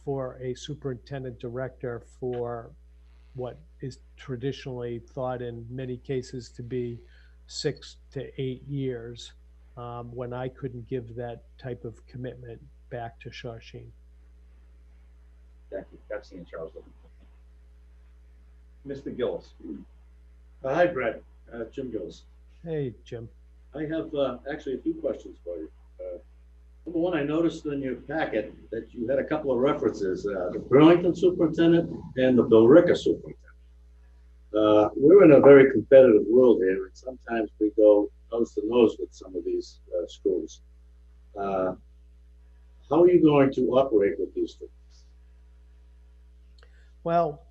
for a superintendent director for what is traditionally thought in many cases to be 6 to 8 years, when I couldn't give that type of commitment back to Shawsheen. Thank you. That's the answer I was looking for. Mr. Gillis. Hi, Brett. Jim Gillis. Hey, Jim. I have actually a few questions for you. Number one, I noticed in your packet that you had a couple of references, the Burlington superintendent and the Billerica superintendent. We're in a very competitive world here, and sometimes we go nose to nose with some of these schools. How are you going to operate with these two? Well,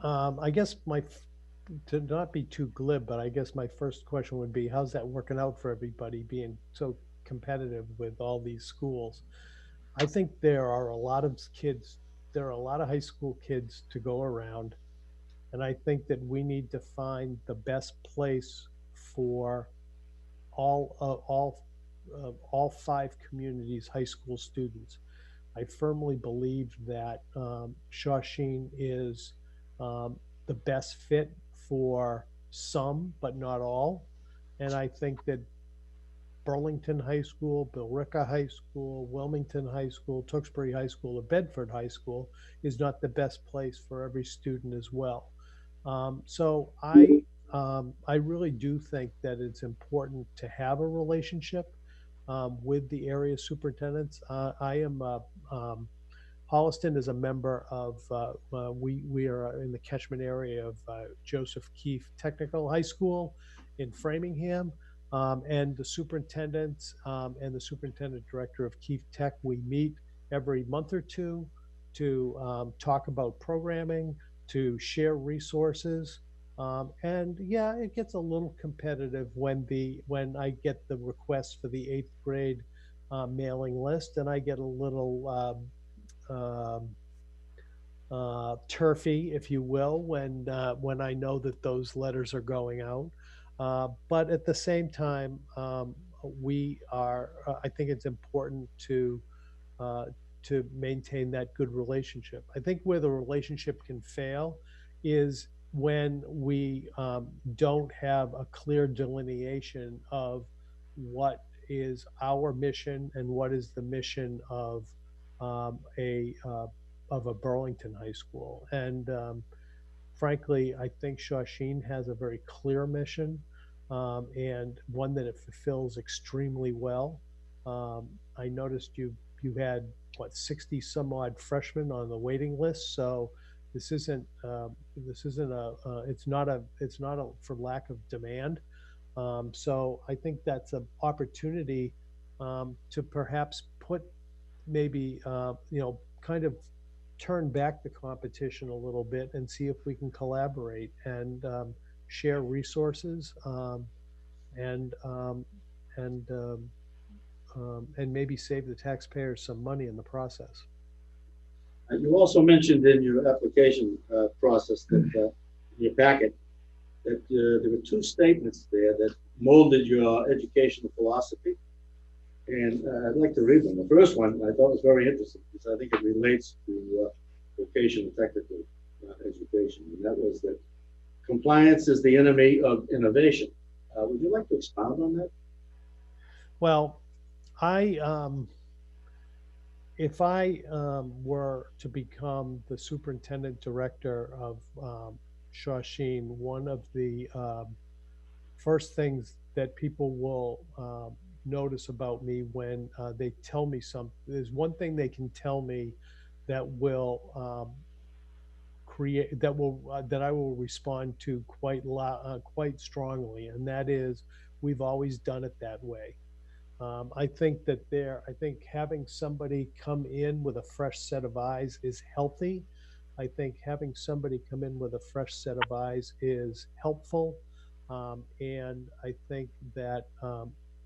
I guess to not be too glib, but I guess my first question would be, how's that working out for everybody being so competitive with all these schools? I think there are a lot of high school kids to go around. And I think that we need to find the best place for all 5 communities' high school students. I firmly believe that Shawsheen is the best fit for some, but not all. And I think that Burlington High School, Billerica High School, Wilmington High School, Tewksbury High School, or Bedford High School is not the best place for every student as well. So I really do think that it's important to have a relationship with the area superintendents. Holliston is a member of, we are in the catchment area of Joseph Keefe Technical High School in Framingham. And the superintendents and the superintendent director of Keefe Tech, we meet every month or two to talk about programming, to share resources. And yeah, it gets a little competitive when I get the request for the 8th grade mailing list, and I get a little turfy, if you will, when I know that those letters are going out. But at the same time, I think it's important to maintain that good relationship. I think where the relationship can fail is when we don't have a clear delineation of what is our mission and what is the mission of a Burlington high school. And frankly, I think Shawsheen has a very clear mission, and one that it fulfills extremely well. I noticed you had 60 some odd freshmen on the waiting list, so it's not a for lack of demand. So I think that's an opportunity to perhaps put maybe kind of turn back the competition a little bit and see if we can collaborate and share resources, and maybe save the taxpayers some money in the process. You also mentioned in your application process that in your packet that there were two statements there that molded your educational philosophy. And I'd like to read them. The first one I thought was very interesting because I think it relates to vocational technical education. And that was that compliance is the enemy of innovation. Would you like to expound on that? Well, I if I were to become the superintendent director of Shawsheen, one of the first things that people will notice about me when they tell me something, there's one thing they can tell me that will create that I will respond to quite strongly, and that is we've always done it that way. I think that I think having somebody come in with a fresh set of eyes is healthy. I think having somebody come in with a fresh set of eyes is helpful. And I think that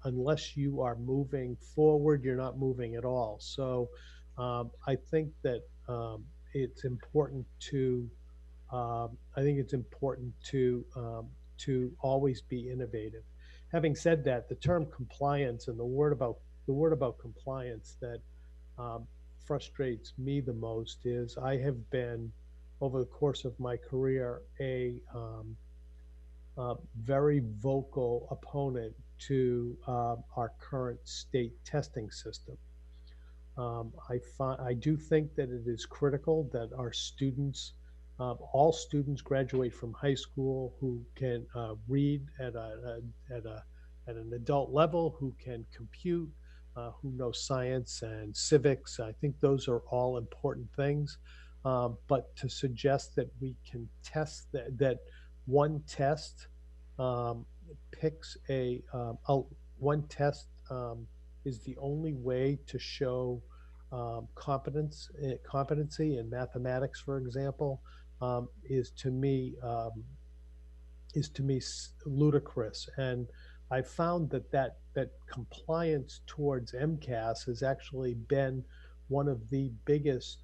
unless you are moving forward, you're not moving at all. So I think that it's important to I think it's important to always be innovative. Having said that, the term compliance and the word about compliance that um, frustrates me the most is I have been over the course of my career a very vocal opponent to our current state testing system. I do think that it is critical that our students, all students, graduate from high school who can read at an adult level, who can compute, who know science and civics. I think those are all important things. But to suggest that we can test that one test um, picks one test is the only way to show competency in mathematics, for example, is to me ludicrous. And I found that compliance towards MCAS has actually been one of the biggest,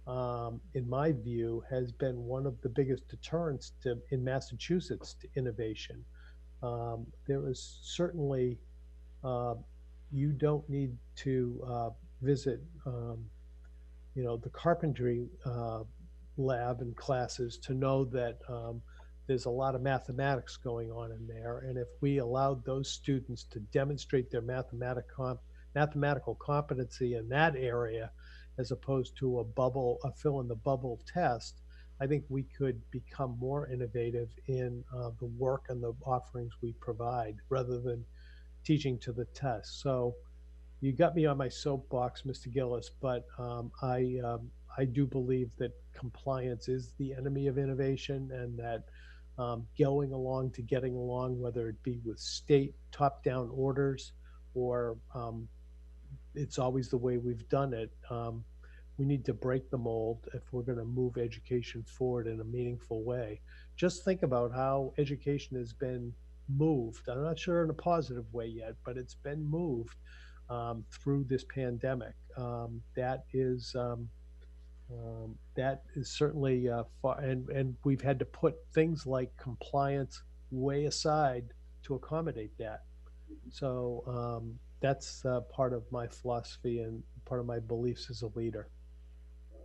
in my view, has been one of the biggest deterrents in Massachusetts to innovation. There is certainly uh, you don't need to visit, the carpentry lab and classes to know that there's a lot of mathematics going on in there. And if we allowed those students to demonstrate their mathematical competency in that area, as opposed to a fill in the bubble test, I think we could become more innovative in the work and the offerings we provide rather than teaching to the test. So you got me on my soapbox, Mr. Gillis, but I do believe that compliance is the enemy of innovation, and that going along to getting along, whether it be with state top-down orders or it's always the way we've done it. We need to break the mold if we're going to move education forward in a meaningful way. Just think about how education has been moved. I'm not sure in a positive way yet, but it's been moved through this pandemic. That is certainly far, and we've had to put things like compliance way aside to accommodate that. So that's part of my philosophy and part of my beliefs as a leader.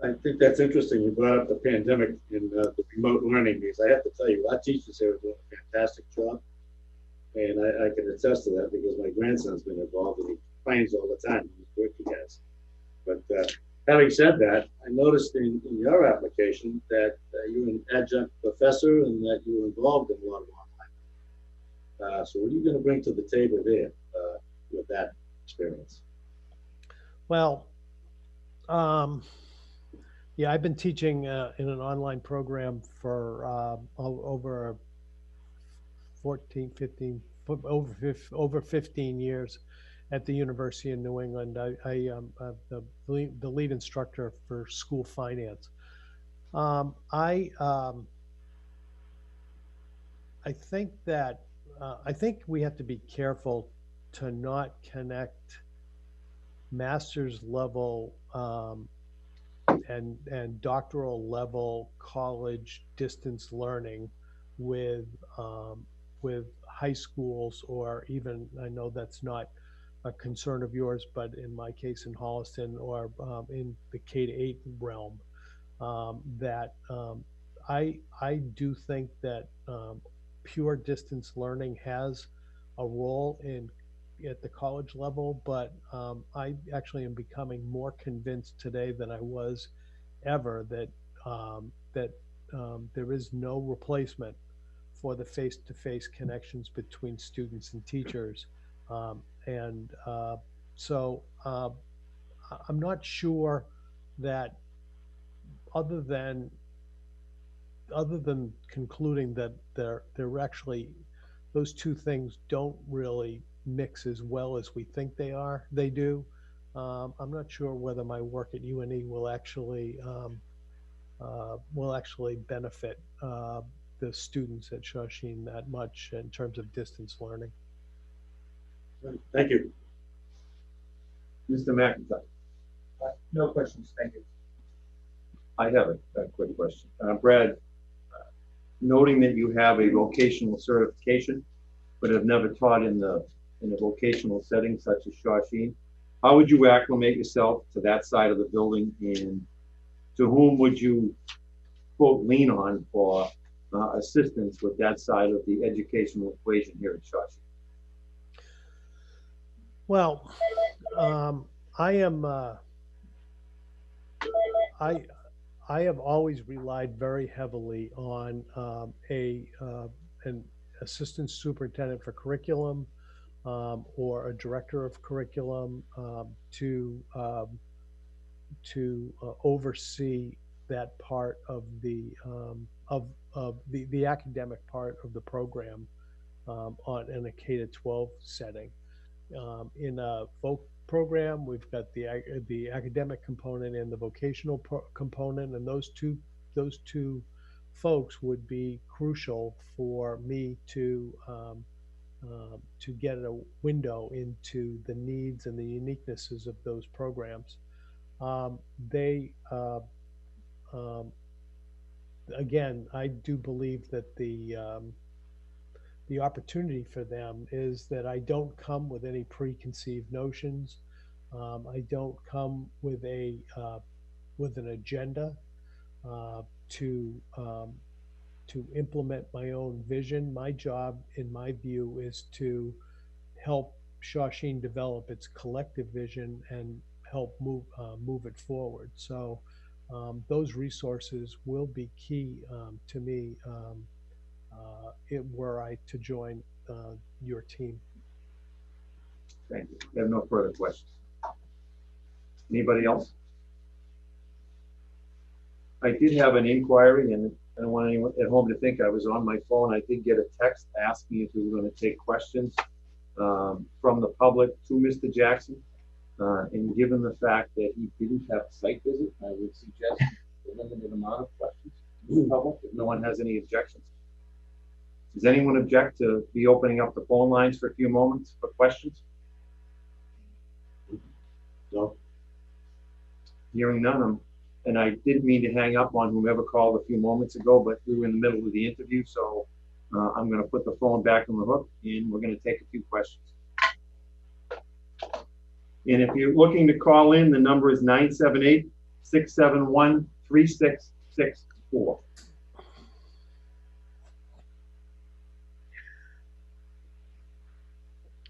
I think that's interesting. You brought up the pandemic and the remote learning because I have to tell you, our teachers here are doing a fantastic job. And I can attest to that because my grandson's been involved and he complains all the time. He's work he has. But having said that, I noticed in your application that you're an adjunct professor and that you're involved in a lot of online. So what are you going to bring to the table there with that experience? Well, yeah, I've been teaching in an online program for over 14, 15, over 15 years at the University of New England. I am the lead instructor for school finance. I think that I think we have to be careful to not connect master's level and doctoral level college distance learning with high schools, or even, I know that's not a concern of yours, but in my case in Holliston, or in the K-8 realm, I do think that pure distance learning has a role at the college level, but I actually am becoming more convinced today than I was ever that there is no replacement for the face-to-face connections between students and teachers, and so I'm not sure that other than concluding that they're actually, those two things don't really mix as well as we think they do. I'm not sure whether my work at UNE will actually benefit the students at Shawsheen that much in terms of distance learning. Thank you. Mr. McIntyre. No questions, thank you. I have a quick question. Brad, noting that you have a vocational certification, but have never taught in a vocational setting such as Shawsheen, how would you acclimate yourself to that side of the building, and to whom would you, quote, lean on for assistance with that side of the educational equation here at Shawsheen? Well, I have always relied very heavily on an assistant superintendent for curriculum, or a director of curriculum, to oversee that part of the academic part of the program, in a K-12 setting. In a voc program, we've got the academic component and the vocational component, and those two folks would be crucial for me to get a window into the needs and the uniquenesses of those programs. Again, I do believe that the opportunity for them is that I don't come with any preconceived notions. I don't come with an agenda to implement my own vision. My job, in my view, is to help Shawsheen develop its collective vision and help move it forward. So those resources will be key to me were I to join your team. Thank you. I have no further questions. Anybody else? I did have an inquiry, and I don't want anyone at home to think I was on my phone. I did get a text asking if we were going to take questions from the public to Mr. Jackson. And given the fact that he didn't have a site visit, I would suggest a limited amount of questions to the public if no one has any objections. Does anyone object to be opening up the phone lines for a few moments for questions? No. Hearing none, and I didn't mean to hang up on whomever called a few moments ago, but we were in the middle of the interview, so I'm going to put the phone back on the hook, and we're going to take a few questions. And if you're looking to call in, the number is 978-671-3664.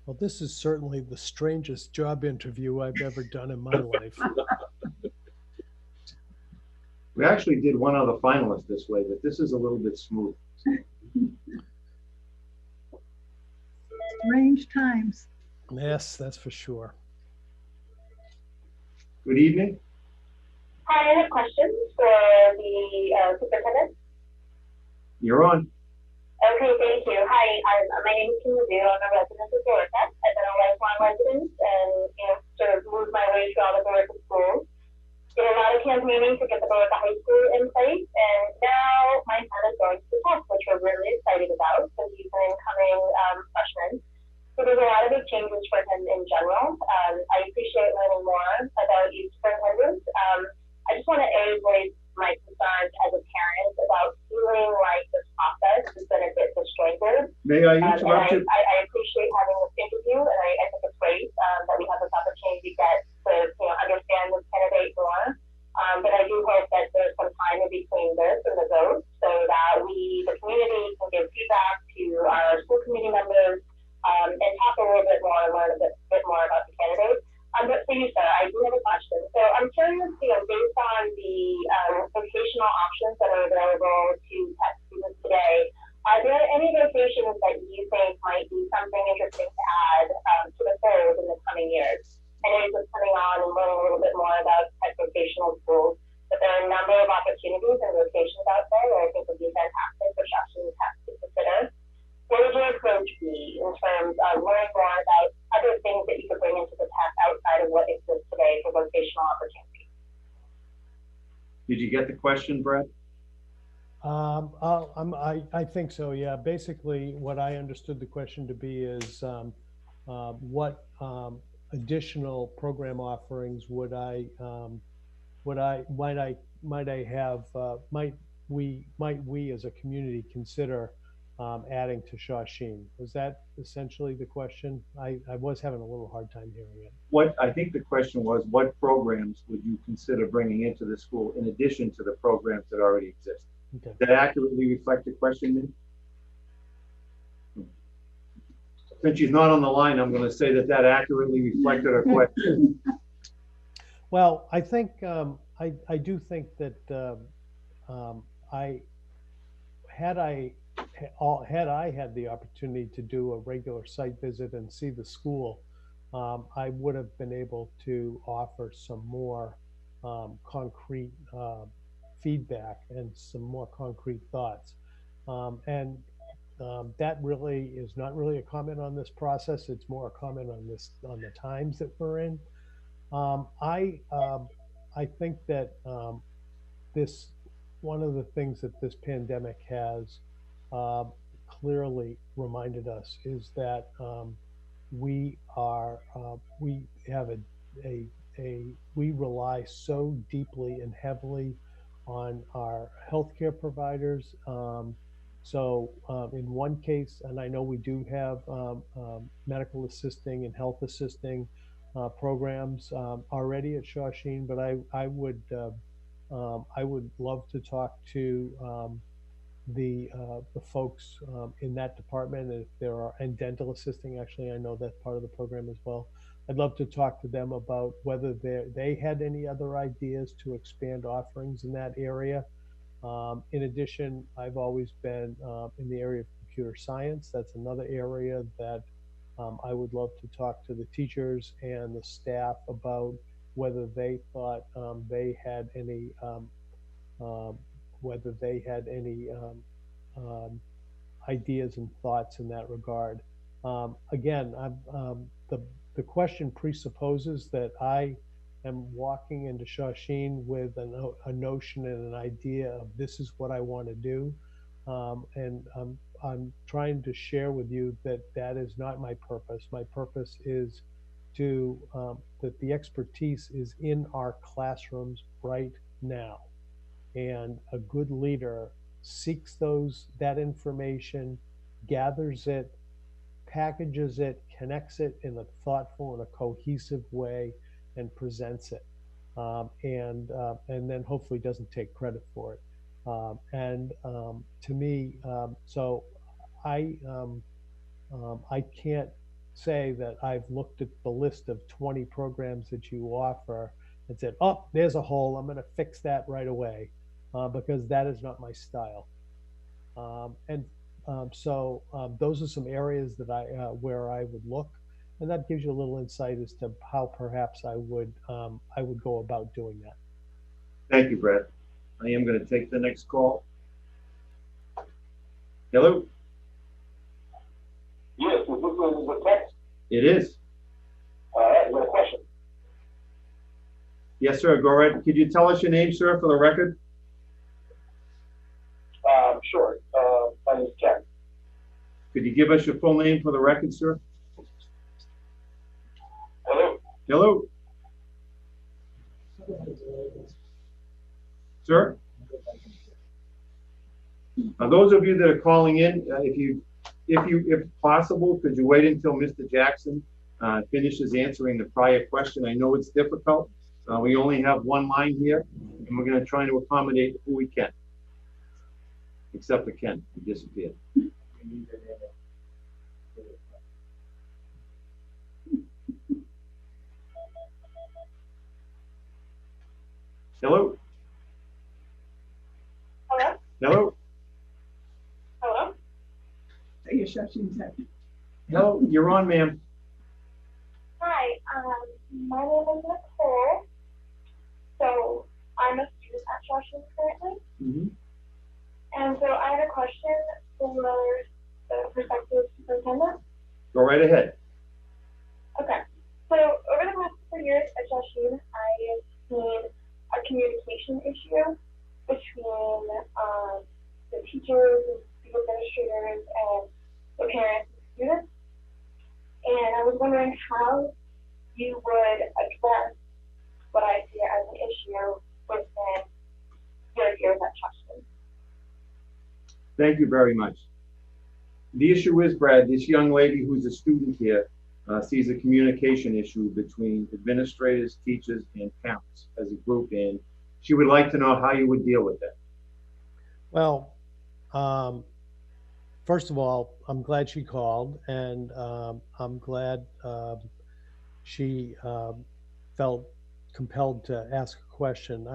Well, this is certainly the strangest job interview I've ever done in my life. We actually did one other finalist this way, but this is a little bit smooth. Strange times. Yes, that's for sure. Good evening. Hi, I have questions for the superintendent. You're on. Okay, thank you. Hi, my name is Kim Mizzou. I'm a resident of Dorset. I've been a lifelong resident and, sort of moved my way through all the Dorset schools. Did a lot of campaigning to get the Dorset High School in place, and now my son is going to the test, which we're really excited about, because he's an incoming freshman. So there's a lot of big changes for him in general. I appreciate learning more about each superintendent. I just want to voice my concerns as a parent about feeling like this process has been a bit disjointed. May I interrupt you? I appreciate having this interview, and I think it's great that we have this opportunity to get to understand this candidate more. But I do hope that there's some time in between this and the vote so that we, the community, can give feedback to our school committee members and talk a little bit more and learn a bit more about the candidate. But for you, sir, I do have a question. So I'm curious, based on the vocational options that are available to tech students today, are there any vocations that you think might be something interesting to add to the fold in the coming years? I know you're just coming on and learning a little bit more about tech vocational schools, but there are a number of opportunities and vocations out there that I think would be fantastic for Shawsheen Tech to consider. What would your approach be in terms of learning more about other things that you could bring into the tech outside of what exists today for vocational opportunities? Did you get the question, Brett? I think so, yeah. Basically, what I understood the question to be is what additional program offerings might we as a community consider adding to Shawsheen? Was that essentially the question? I was having a little hard time hearing it. I think the question was, what programs would you consider bringing into the school in addition to the programs that already exist? Okay. Did that accurately reflect the question, Minnie? Since she's not on the line, I'm going to say that accurately reflected her question. Well, I think I do think that had I had the opportunity to do a regular site visit and see the school, I would have been able to offer some more concrete feedback and some more concrete thoughts. That really is not really a comment on this process. It's more a comment on the times that we're in. I think that one of the things that this pandemic has clearly reminded us is that we rely so deeply and heavily on our healthcare providers. So in one case, and I know we do have medical assisting and health assisting programs already at Shawsheen, but I would love to talk to the folks in that department, if there are, and dental assisting, actually, I know that's part of the program as well. I'd love to talk to them about whether they had any other ideas to expand offerings in that area. In addition, I've always been in the area of computer science. That's another area that I would love to talk to the teachers and the staff about whether they thought they had any ideas and thoughts in that regard. Again, the question presupposes that I am walking into Shawsheen with a notion and an idea of this is what I want to do. And I'm trying to share with you that that is not my purpose. My purpose is that the expertise is in our classrooms right now. And a good leader seeks that information, gathers it, packages it, connects it in a thoughtful and a cohesive way, and presents it, and then hopefully doesn't take credit for it. To me, so I can't say that I've looked at the list of 20 programs that you offer and said, oh, there's a hole, I'm going to fix that right away, because that is not my style. So those are some areas that where I would look, and that gives you a little insight as to how perhaps I would go about doing that. Thank you, Brett. I am going to take the next call. Hello? Yes, is this the text? It is. You have a question? Yes, sir. Go right. Could you tell us your name, sir, for the record? Sure. My name is Ken. Could you give us your full name for the record, sir? Hello? Hello? Sir? Those of you that are calling in, if possible, could you wait until Mr. Jackson finishes answering the prior question? I know it's difficult. We only have one line here, and we're going to try to accommodate who we can. Except for Ken, he disappeared. Hello? Hello? Hello? Hello? Say your Shawsheen's head. Hello, you're on, ma'am. Hi, my name is Nicole. So I'm a student at Shawsheen currently. Mm-hmm. And so I had a question for the prospective superintendent. Go right ahead. Okay. So over the past 4 years at Shawsheen, I have seen a communication issue between the teachers, the administrators, and the parents and students. And I was wondering how you would address what I see as an issue within your years at Shawsheen. Thank you very much. The issue is, Brad, this young lady who's a student here sees a communication issue between administrators, teachers, and parents as a group, and she would like to know how you would deal with that. Well, first of all, I'm glad she called, and I'm glad she felt compelled to ask a question.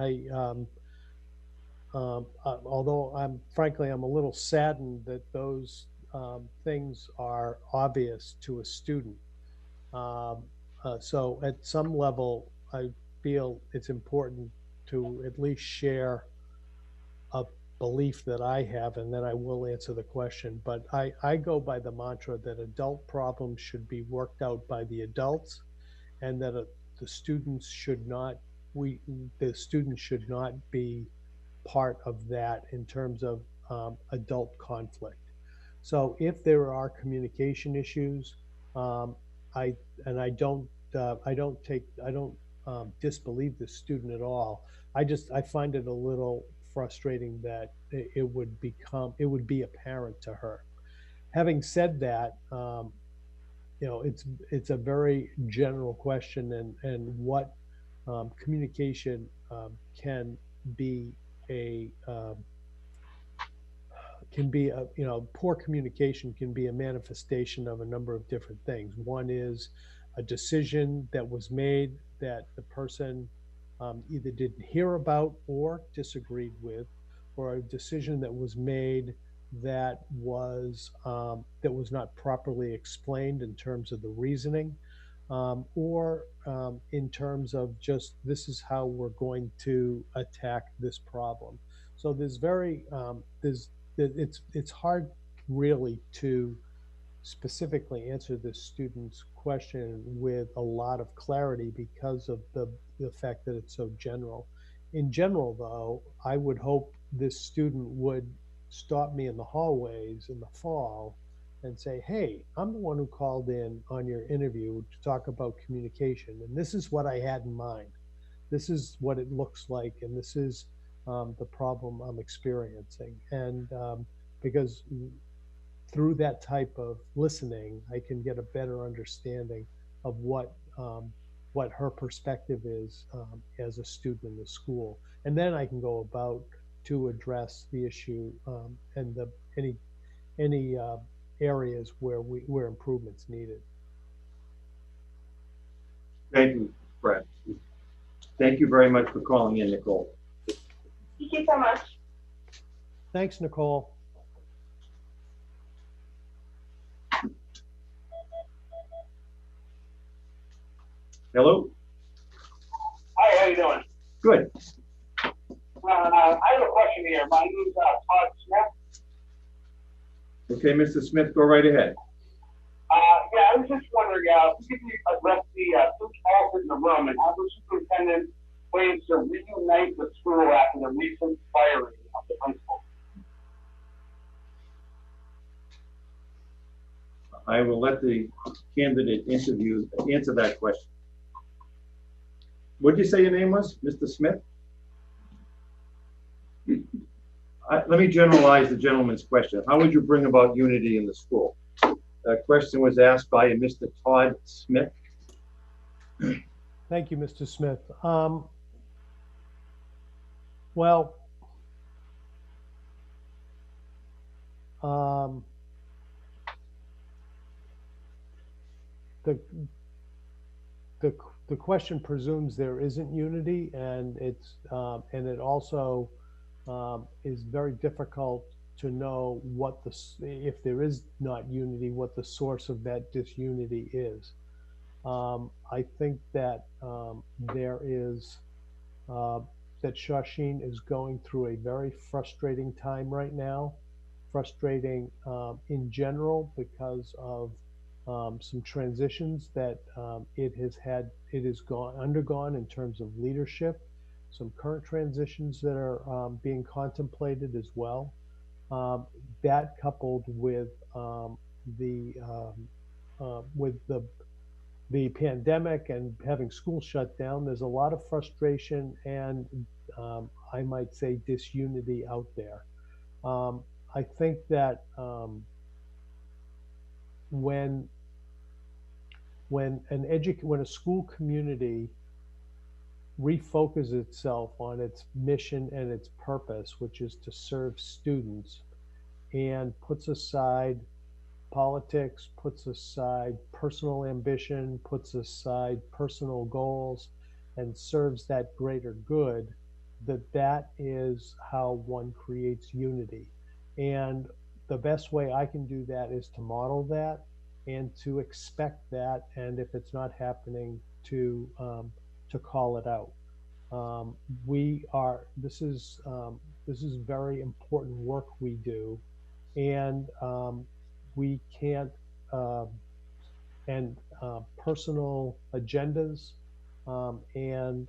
Although frankly, I'm a little saddened that those things are obvious to a student. So at some level, I feel it's important to at least share a belief that I have, and then I will answer the question. But I go by the mantra that adult problems should be worked out by the adults, and that the students should not be part of that in terms of adult conflict. So if there are communication issues, I don't disbelieve the student at all. I find it a little frustrating that it would be apparent to her. Having said that, it's a very general question, and what communication can be poor communication can be a manifestation of a number of different things. One is a decision that was made that the person either didn't hear about or disagreed with, or a decision that was made that was not properly explained in terms of the reasoning, or in terms of just, this is how we're going to attack this problem. So it's hard really to specifically answer this student's question with a lot of clarity because of the fact that it's so general. In general, though, I would hope this student would stop me in the hallways in the fall and say, hey, I'm the one who called in on your interview to talk about communication, and this is what I had in mind. This is what it looks like, and this is the problem I'm experiencing. And because through that type of listening, I can get a better understanding of what her perspective is as a student in the school, and then I can go about to address the issue and any areas where improvements needed. Thank you, Brad. Thank you very much for calling in, Nicole. Thank you so much. Thanks, Nicole. Hello? Hi, how you doing? Good. I have a question here. My name is Todd Smith. Okay, Mr. Smith, go right ahead. Yeah, I was just wondering, if you could address the two elephant in the room and how the superintendent plans to reunite the school after the recent firing of the principal. I will let the candidate answer that question. What did you say your name was, Mr. Smith? Let me generalize the gentleman's question. How would you bring about unity in the school? That question was asked by a Mr. Todd Smith. Thank you, Mr. Smith. Well, the the question presumes there isn't unity, and it also is very difficult to know what if there is not unity, what the source of that disunity is. I think that there is that Shawsheen is going through a very frustrating time right now. Frustrating in general because of some transitions that it has undergone in terms of leadership, some current transitions that are being contemplated as well. That coupled with the pandemic and having schools shut down, there's a lot of frustration and I might say disunity out there. I think that when a school community refocuses itself on its mission and its purpose, which is to serve students, and puts aside politics, puts aside personal ambition, puts aside personal goals, and serves that greater good, that is how one creates unity. And the best way I can do that is to model that and to expect that, and if it's not happening, to call it out. This is very important work we do, and we can't personal agendas and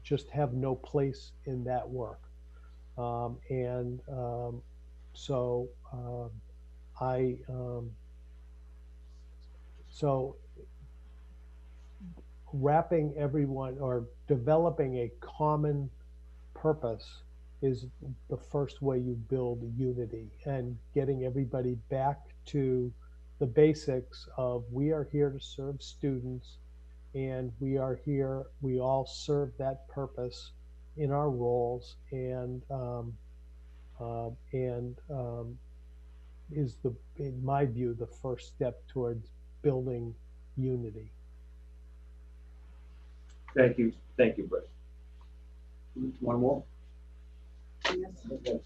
just have no place in that work. So wrapping everyone or developing a common purpose is the first way you build unity, and getting everybody back to the basics of we are here to serve students, and we all serve that purpose in our roles, and is in my view, the first step towards building unity. Thank you, Brett. One more? Yes.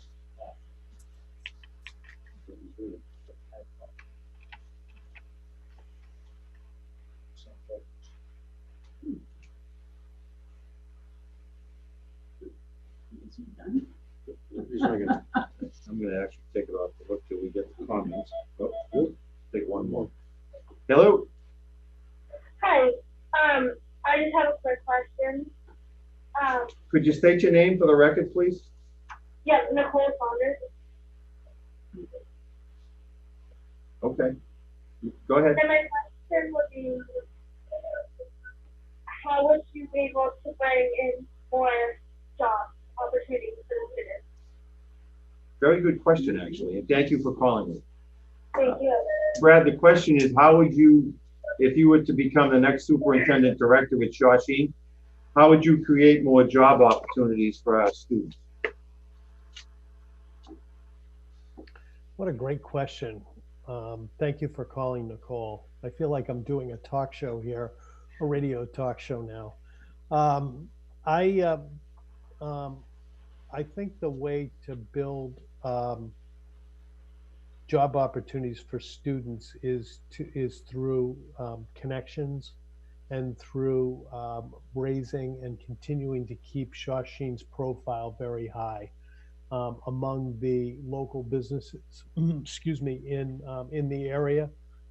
I'm gonna actually take it off the hook till we get the comments. Oh, good. Take one more. Hello? Hi, I just have a quick question. Could you state your name for the record, please? Yeah, Nicole Saunders. Okay. Go ahead. And my question would be, how would you be able to bring in more job opportunities for the students? Very good question, actually, and thank you for calling me. Thank you. Brad, the question is, how would you, if you were to become the next superintendent director with Shawsheen, how would you create more job opportunities for our students? What a great question. Thank you for calling, Nicole. I feel like I'm doing a talk show here, a radio talk show now. I think the way to build job opportunities for students is through connections, and through raising and continuing to keep Shawsheen's profile very high among the local businesses, excuse me, in the area,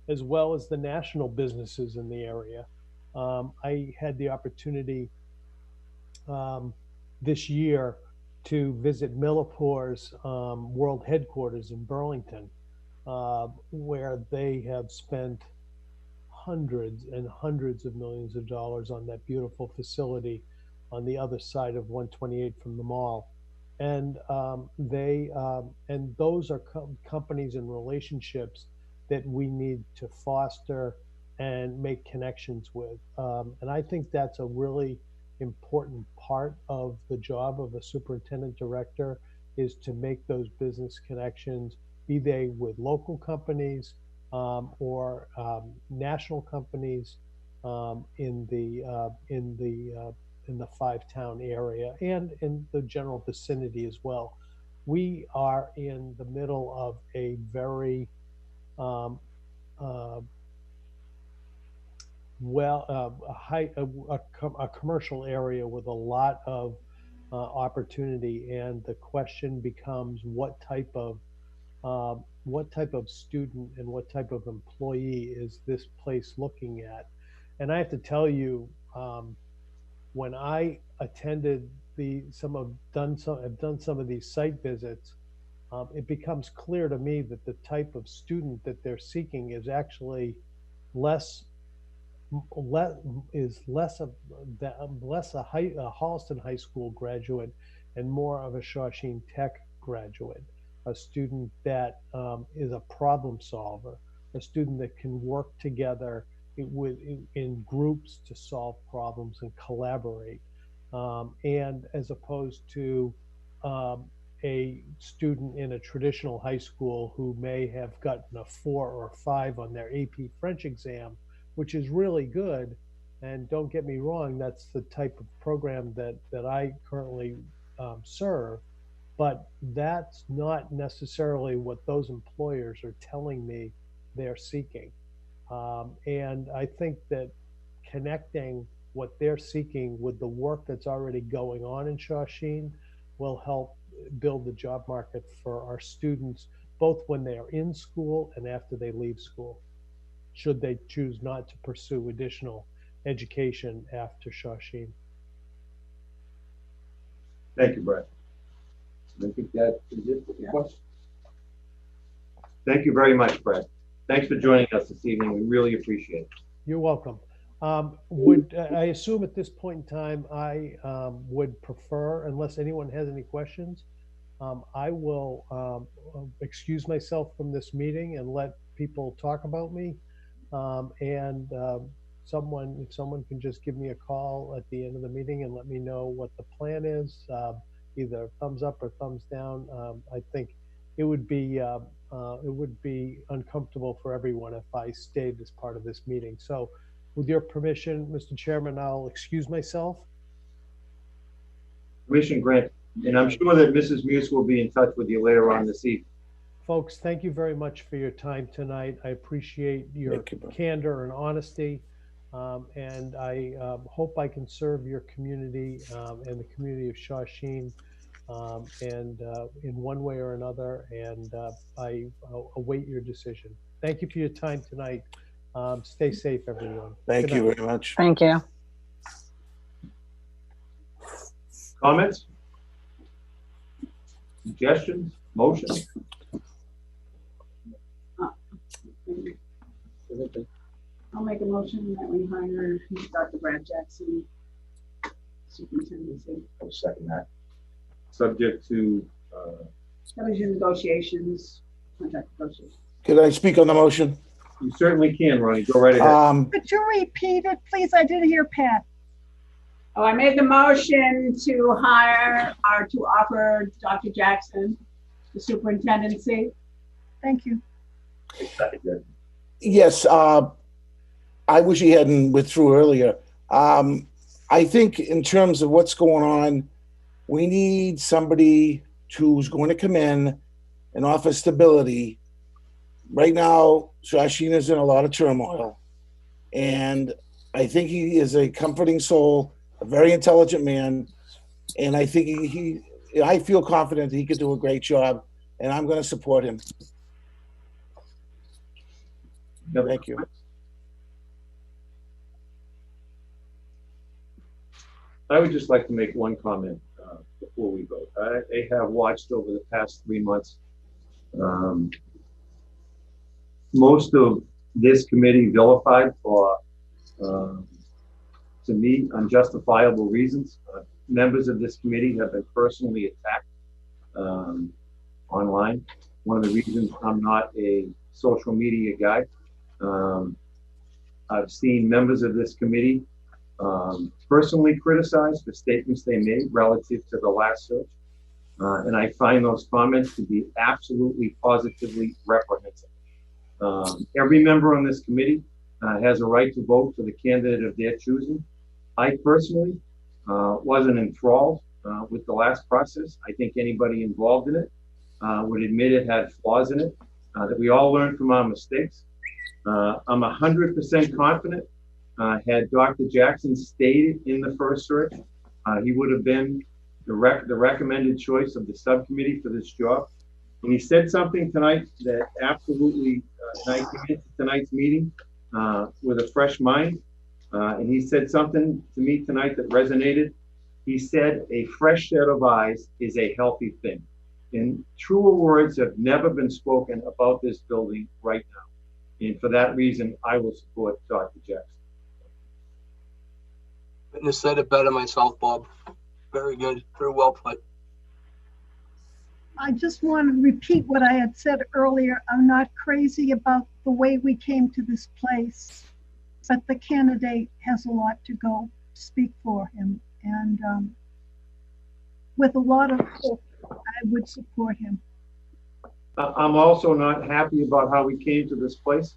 as well as the national businesses in the area. I had the opportunity this year to visit Millipore's world headquarters in Burlington, where they have spent hundreds and hundreds of millions of dollars on that beautiful facility on the other side of 128 from the mall. and those are companies and relationships that we need to foster and make connections with. And I think that's a really important part of the job of a superintendent director, is to make those business connections, be they with local companies or national companies in the five-town area and in the general vicinity as well. We are in the middle of a very a commercial area with a lot of opportunity, and the question becomes what type of student and what type of employee is this place looking at? And I have to tell you, when I attended I've done some of these site visits, it becomes clear to me that the type of student that they're seeking is actually less a Holliston High School graduate and more of a Shawsheen Tech graduate, a student that is a problem solver, a student that can work together in groups to solve problems and collaborate, and as opposed to a student in a traditional high school who may have gotten a 4 or 5 on their AP French exam, which is really good. And don't get me wrong, that's the type of program that I currently serve, but that's not necessarily what those employers are telling me they're seeking. And I think that connecting what they're seeking with the work that's already going on in Shawsheen will help build the job market for our students, both when they are in school and after they leave school, should they choose not to pursue additional education after Shawsheen. Thank you, Brett. I think that is it for the question. Thank you very much, Brett. Thanks for joining us this evening. We really appreciate it. You're welcome. Would I assume at this point in time, I would prefer, unless anyone has any questions, I will excuse myself from this meeting and let people talk about me. And if someone can just give me a call at the end of the meeting and let me know what the plan is, either thumbs up or thumbs down. I think it would be uncomfortable for everyone if I stayed as part of this meeting. So with your permission, Mr. Chairman, I'll excuse myself. Permission granted. And I'm sure that Mrs. Muse will be in touch with you later on this evening. Folks, thank you very much for your time tonight. I appreciate your candor and honesty. And I hope I can serve your community and the community of Shawsheen and in one way or another. And I await your decision. Thank you for your time tonight. Stay safe, everyone. Thank you very much. Thank you. Comments? Suggestions? Motions? I'll make a motion that we hire Dr. Brad Jackson, superintendency. I'll second that. Subject to Television negotiations, contract negotiations. Could I speak on the motion? you certainly can, Ronnie. Go right ahead. Could you repeat it, please? I didn't hear Pat. Oh, I made the motion to hire or to offer Dr. Jackson the superintendency. Thank you. Yes, I wish he hadn't withdrew earlier. I think in terms of what's going on, we need somebody who's going to come in and offer stability. Right now, Shawsheen is in a lot of turmoil, and I think he is a comforting soul, a very intelligent man, and I think I feel confident that he could do a great job, and I'm going to support him. Thank you. I would just like to make one comment before we vote. I have watched over the past 3 months most of this committee vilified for, to me, unjustifiable reasons. Members of this committee have been personally attacked online. One of the reasons I'm not a social media guy. I've seen members of this committee personally criticized the statements they made relative to the last search. And I find those comments to be absolutely positively reprehensible. Every member on this committee has a right to vote for the candidate of their choosing. I personally wasn't enthralled with the last process. I think anybody involved in it would admit it had flaws in it, that we all learn from our mistakes. I'm 100% confident had Dr. Jackson stayed in the first search, he would have been the recommended choice of the subcommittee for this job. And he said something tonight that absolutely, and I came into tonight's meeting with a fresh mind. And he said something to me tonight that resonated. He said, a fresh set of eyes is a healthy thing. And truer words have never been spoken about this building right now. And for that reason, I will support Dr. Jackson. Couldn't have said it better myself, Bob. Very good. Very well put. I just want to repeat what I had said earlier. I'm not crazy about the way we came to this place, but the candidate has a lot to go speak for him. And with a lot of hope, I would support him. I'm also not happy about how we came to this place.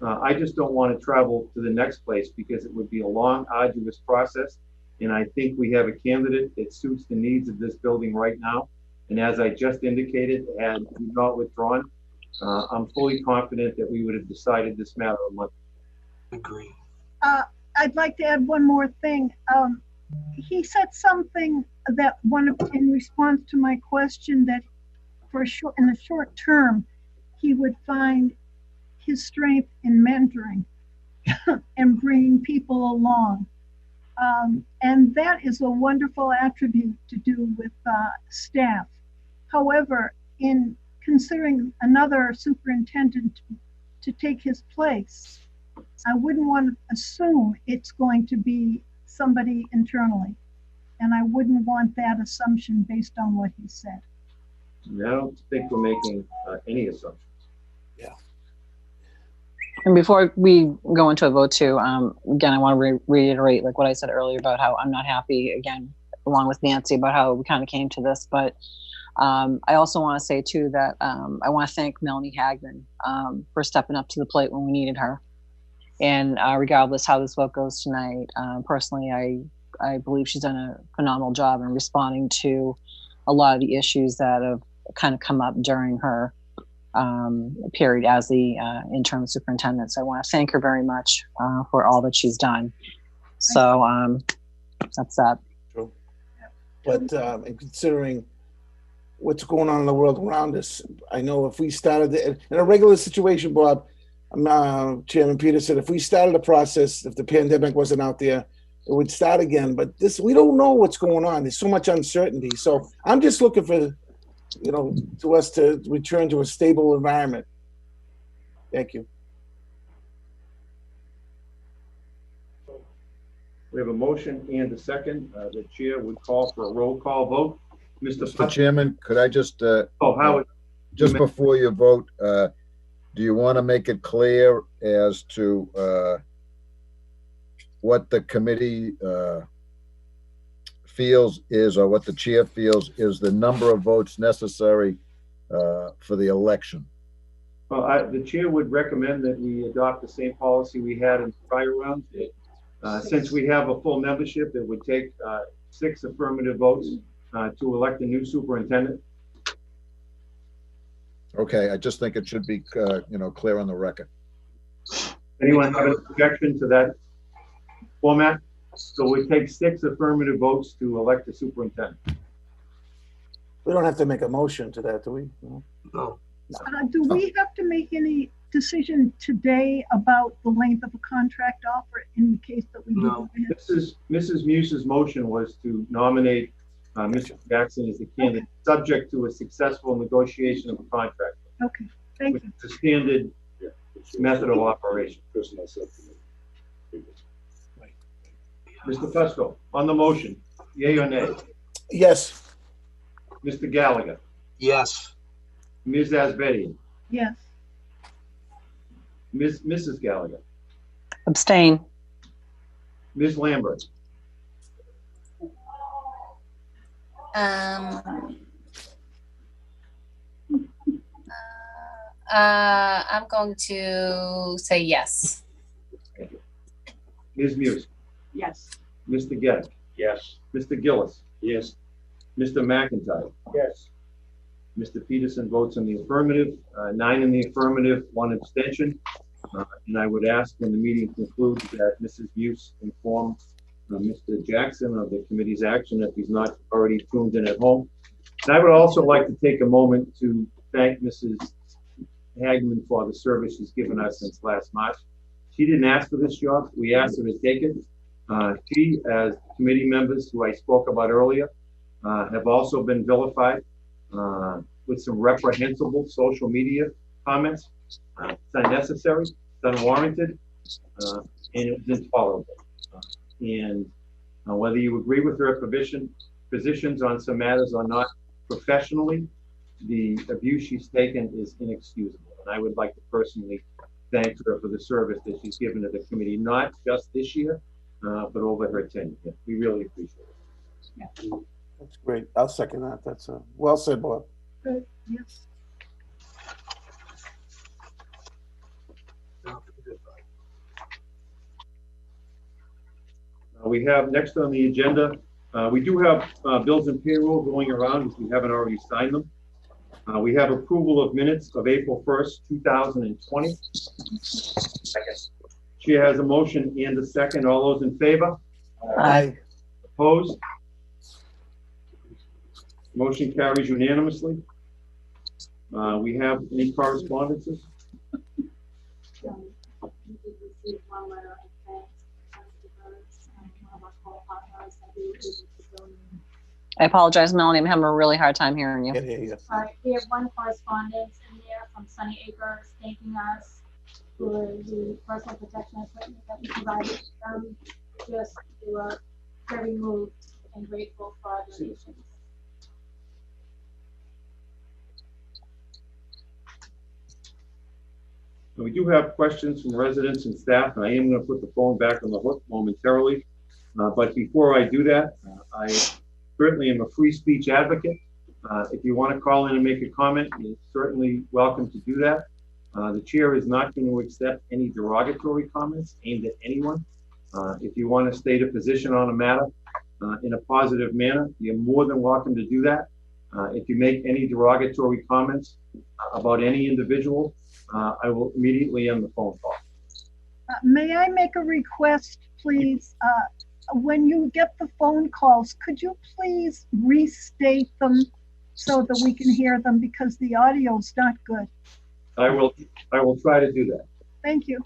I just don't want to travel to the next place because it would be a long, arduous process. And I think we have a candidate that suits the needs of this building right now. And as I just indicated, had we not withdrawn, I'm fully confident that we would have decided this matter a month ago. Agree. I'd like to add one more thing. He said something that in response to my question that in the short term, he would find his strength in mentoring and bringing people along. And that is a wonderful attribute to do with staff. However, in considering another superintendent to take his place, I wouldn't want to assume it's going to be somebody internally. And I wouldn't want that assumption based on what he said. I don't think we're making any assumptions. Yeah. And before we go into a vote too, again, I want to reiterate like what I said earlier about how I'm not happy, again, along with Nancy, about how we kind of came to this. But I also want to say too that I want to thank Melanie Hagman for stepping up to the plate when we needed her. And regardless how this vote goes tonight, personally, I believe she's done a phenomenal job in responding to a lot of the issues that have kind of come up during her period as the interim superintendent. So I want to thank her very much for all that she's done. So that's that. True. But in considering what's going on in the world around us, I know if we started in a regular situation, Bob, Chairman Peter said, if we started a process, if the pandemic wasn't out there, it would start again. But we don't know what's going on. There's so much uncertainty. So I'm just looking for, to us to return to a stable environment. Thank you. We have a motion and a second. The chair would call for a roll call vote. Mr. Chairman, could I just, Howard, just before you vote, do you want to make it clear as to what the committee feels is, or what the chair feels is the number of votes necessary for the election? Well, the chair would recommend that we adopt the same policy we had in prior rounds. Since we have a full membership, it would take 6 affirmative votes to elect a new superintendent. Okay, I just think it should be, clear on the record. Anyone have an objection to that format? So it would take 6 affirmative votes to elect a superintendent. We don't have to make a motion to that, do we? No. Do we have to make any decision today about the length of a contract offer in the case that we No. do? Mrs. Muse's motion was to nominate Mr. Jackson as the candidate, subject to a successful negotiation of a contract. Okay, thank you. It's a standard method of operation. Mr. Pesco, on the motion, yea or nay? Yes. Mr. Gallagher, Yes. Ms. Asbedian, Yes. Mrs. Gallagher, Abstain. Ms. Lambert, I'm going to say yes. Ms. Muse, Yes. Mr. Geddes, Yes. Mr. Gillis, Yes. Mr. McIntyre. Yes. Mr. Peterson votes in the affirmative, 9 in the affirmative, 1 abstention. And I would ask when the meeting concludes that Mrs. Muse inform Mr. Jackson of the committee's action if he's not already tuned in at home. And I would also like to take a moment to thank Mrs. Hagman for the service she's given us since last March. She didn't ask for this job. We asked her to take it. She, as committee members who I spoke about earlier, have also been vilified with some reprehensible social media comments. It's unnecessary, it's unwarranted, and it was intolerable. And whether you agree with her positions on some matters or not, professionally, the abuse she's taken is inexcusable. And I would like to personally thank her for the service that she's given to the committee, not just this year, but over her tenure. We really appreciate it. Yeah. That's great. I'll second that. That's well said, Bob. Good. Yes. We have next on the agenda, we do have bills and payroll going around if we haven't already signed them. We have approval of minutes of April 1st, 2020. Second. Chair has a motion and a second. All those in favor? Aye. Opposed? Motion carries unanimously. We have any correspondences? I apologize, Melanie. I'm having a really hard time hearing you. All right, we have one correspondence in there from Sunny Acres thanking us for the personal protection equipment that we provided them. Just, they were very moved and grateful for our donations. We do have questions from residents and staff, and I am going to put the phone back on the hook momentarily. But before I do that, I certainly am a free speech advocate. If you want to call in and make a comment, you're certainly welcome to do that. The chair is not going to accept any derogatory comments aimed at anyone. If you want to state a position on a matter in a positive manner, you're more than welcome to do that. If you make any derogatory comments about any individual, I will immediately end the phone call. May I make a request, please? When you get the phone calls, could you please restate them so that we can hear them, because the audio's not good. I will try to do that. Thank you.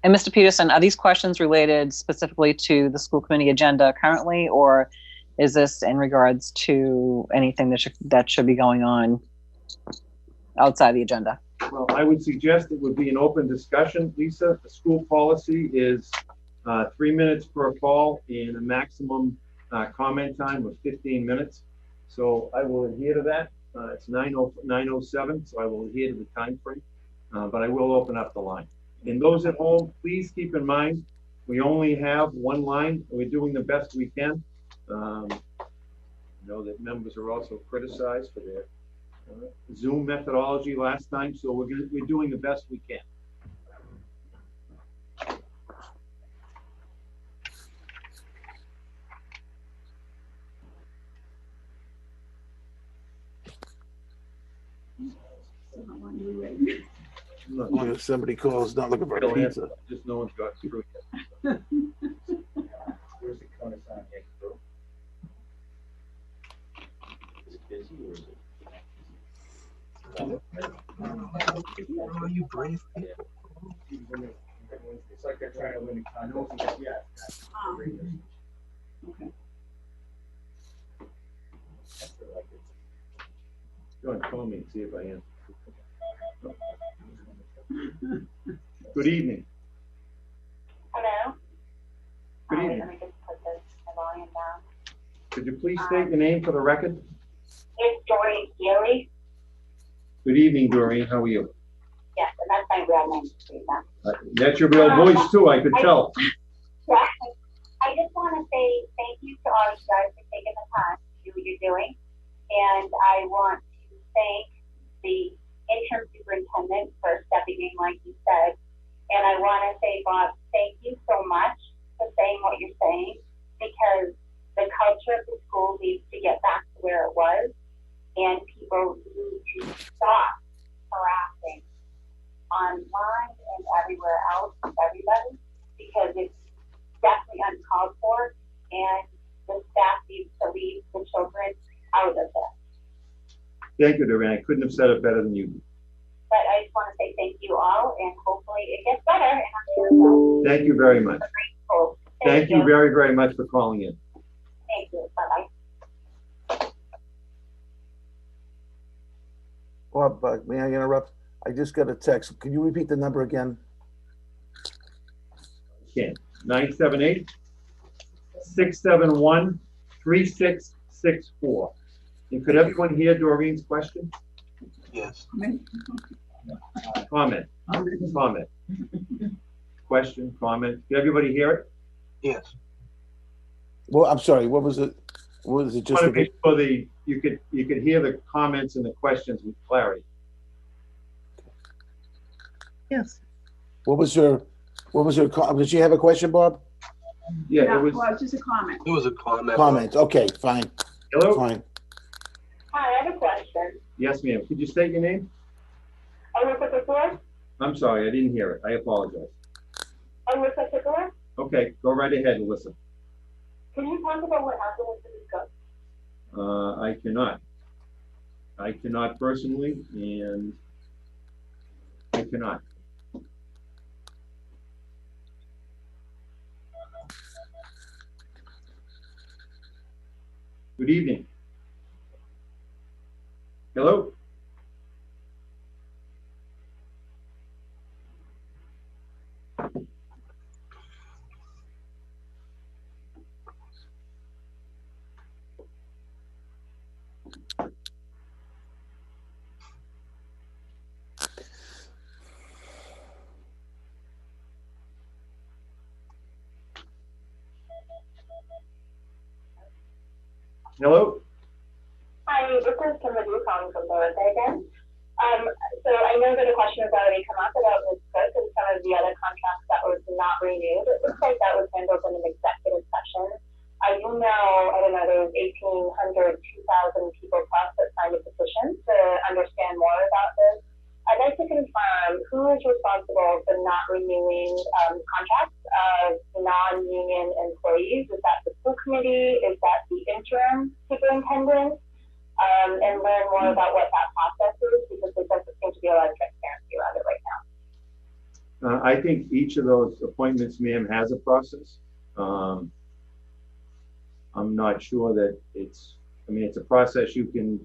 And Mr. Peterson, are these questions related specifically to the school committee agenda currently, or is this in regards to anything that should be going on outside the agenda? Well, I would suggest it would be an open discussion, Lisa. The school policy is 3 minutes per call and a maximum comment time of 15 minutes. So I will adhere to that. It's 9:07, so I will adhere to the time frame, but I will open up the line. And those at home, please keep in mind, we only have one line. We're doing the best we can. I know that members are also criticized for their Zoom methodology last time, so we're doing the best we can. When if somebody calls, not looking for a pizza. Just no one's got through yet. Where's the counter sign get through? Is it busy or is it? Oh, you brave people. It's like they're trying to win. I know. Yeah. Okay. Go ahead, call me and see if I answer. Good evening. Hello? Good Hi, evening. let me just put this volume down. Could you please state your name for the record? It's Dory Healy. Good evening, Doreen. How are you? Yes, and that's my real name, Teresa. That's your real voice too, I could tell. Yeah, I just want to say thank you to all you guys for taking the time to do what you're doing. And I want to thank the interim superintendent for stepping in, like you said. And I want to say, Bob, thank you so much for saying what you're saying, because the culture of the school needs to get back to where it was, and people need to stop harassing online and everywhere else with everybody, because it's definitely uncalled for, and the staff needs to leave the children out of this. Thank you, Doreen. I couldn't have said it better than you. But I just want to say thank you all, and hopefully it gets better. And I'm sure it will. Thank you very much. Thank you you very, very much for calling in. Thank you. Bye-bye. Bob, may I interrupt? I just got a text. Can you repeat the number again? Can. 978-671-3664. And could everyone hear Doreen's question? Yes. Comment. Question, comment. Did everybody hear it? Yes. Well, I'm sorry. What was it? What was it? I Just want to make sure you could hear the comments and the questions with clarity. Yes. What was your? Did you have a question, Bob? Yeah, No, it was. well, it's just a comment. It was a comment. Comment. Okay, fine. Hello? Fine. Hi, I have a question. Yes, ma'am. Could you state your name? Alyssa Pickler? I'm sorry, I didn't hear it. I apologize. Alyssa Pickler? Okay, go right ahead, Alyssa. Can you talk about what happened with the discuss? I cannot. I cannot personally, and I cannot. Good evening. Hello? Hello? Hi, this is Kimberly calling from Dorothy again. So I know that a question has already come up about Ms. Cook and some of the other contracts that was not renewed. It looks like that was handled in an executive session. I do know, I don't know, there was 1,800, 2,000 people plus that signed a petition to understand more about this. I'd like to confirm who is responsible for not renewing contracts of non-union employees. Is that the school committee? Is that the interim superintendent? And learn more about what that process is, because there doesn't seem to be a lot of transparency around it right now. I think each of those appointments, ma'am, has a process. I'm not sure that it's a process you can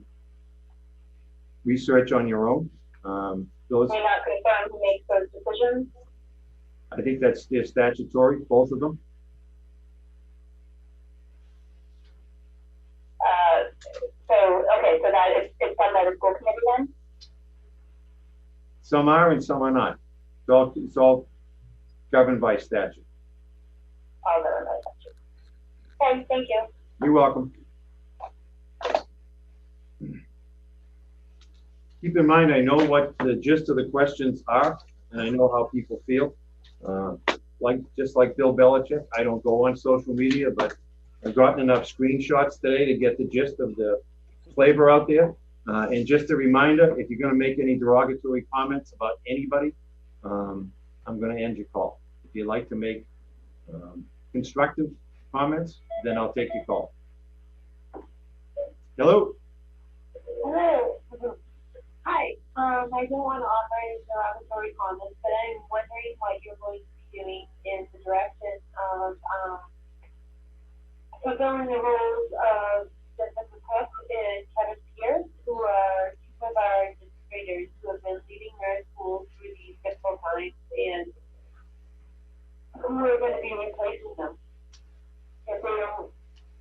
research on your own. Those, May not confirm who makes those decisions. I think that's their statutory, both of them. So that it's done by the school committee then? Some are and some are not. It's all governed by statute. All governed by statute. Okay, thank you. You're welcome. Keep in mind, I know what the gist of the questions are, and I know how people feel. Just like Bill Belichick, I don't go on social media, but I've gotten enough screenshots today to get the gist of the flavor out there. And just a reminder, if you're going to make any derogatory comments about anybody, I'm going to end your call. If you'd like to make constructive comments, then I'll take your call. Hello? Hello. Hi. I don't want to offer any derogatory comments, but I'm wondering what you're going to be doing in the direction of fulfilling the roles of Jessica Cook and Kevin Pierce, who are two of our administrators who have been leading their schools through these difficult times, and who are going to be replacing them if they don't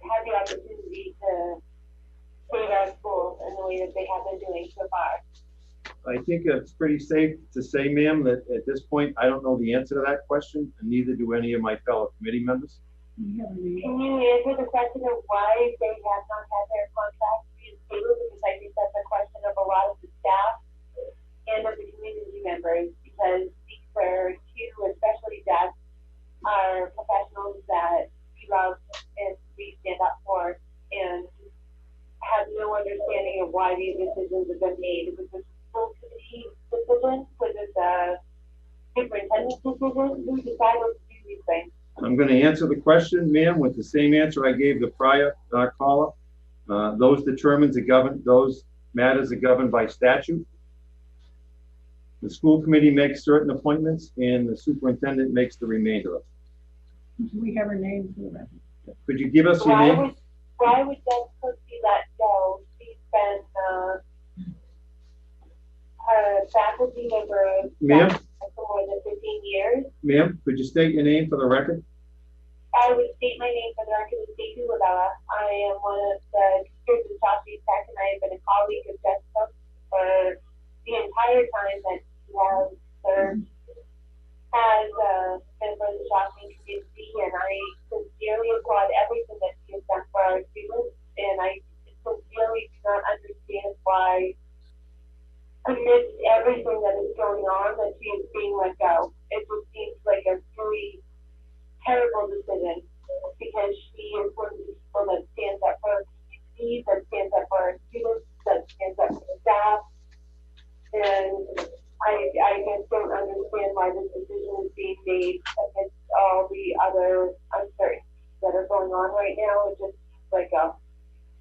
have the opportunity to save our schools in the way that they have been doing so far. I think it's pretty safe to say, ma'am, that at this point, I don't know the answer to that question, and neither do any of my fellow committee members. Can you answer the question of why they have not had their contracts reinstated? Because I think that's a question of a lot of the staff and of the community members, because these are two, especially that are professionals that we love and we stand up for, and have no understanding of why these decisions have been made. Was it the school committee decision? Was it the superintendent's decision? Who decided to do these things? I'm going to answer the question, ma'am, with the same answer I gave the prior caller. Those matters are governed by statute. The school committee makes certain appointments, and the superintendent makes the remainder of them. Do we have her name for the record? Could you give us your name? Why would Deb Cook be let go? She's been a faculty member Ma'am? for more than 15 years. Ma'am, could you state your name for the record? I would state my name for the record as Stacey Lavella. I am one of the teachers in Shawsheen Tech, and I have been a colleague of Deb Cook for the entire time that she has served as a member of the Shawsheen community, and I sincerely applaud everything that she has done for our students, and I sincerely do not understand why, amidst everything that is going on, that she is being let go. It just seems like a really terrible decision, because she is one of the people that stands up for our community, that stands up for our students, that stands up for the staff, and I just don't understand why this decision is being made amidst all the other uncertainties that are going on right now. It just seems like a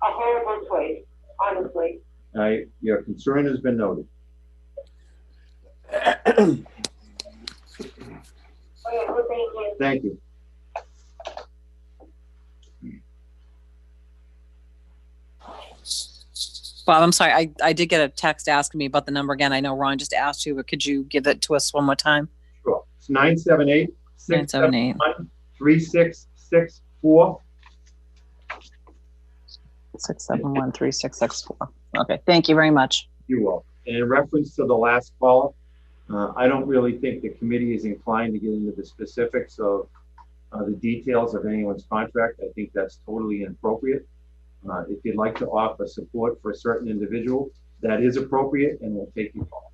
horrible choice, honestly. Your concern has been noted. Okay, well, thank you. Thank you. Bob, I'm sorry. I did get a text asking me about the number again. I know Ron just asked you, but could you give it to us one more time? Sure. It's 978-671-3664. 671-3664. Okay, thank you very much. You're welcome. And in reference to the last caller, I don't really think the committee is inclined to get into the specifics of the details of anyone's contract. I think that's totally inappropriate. If you'd like to offer support for a certain individual, that is appropriate, and we'll take your call.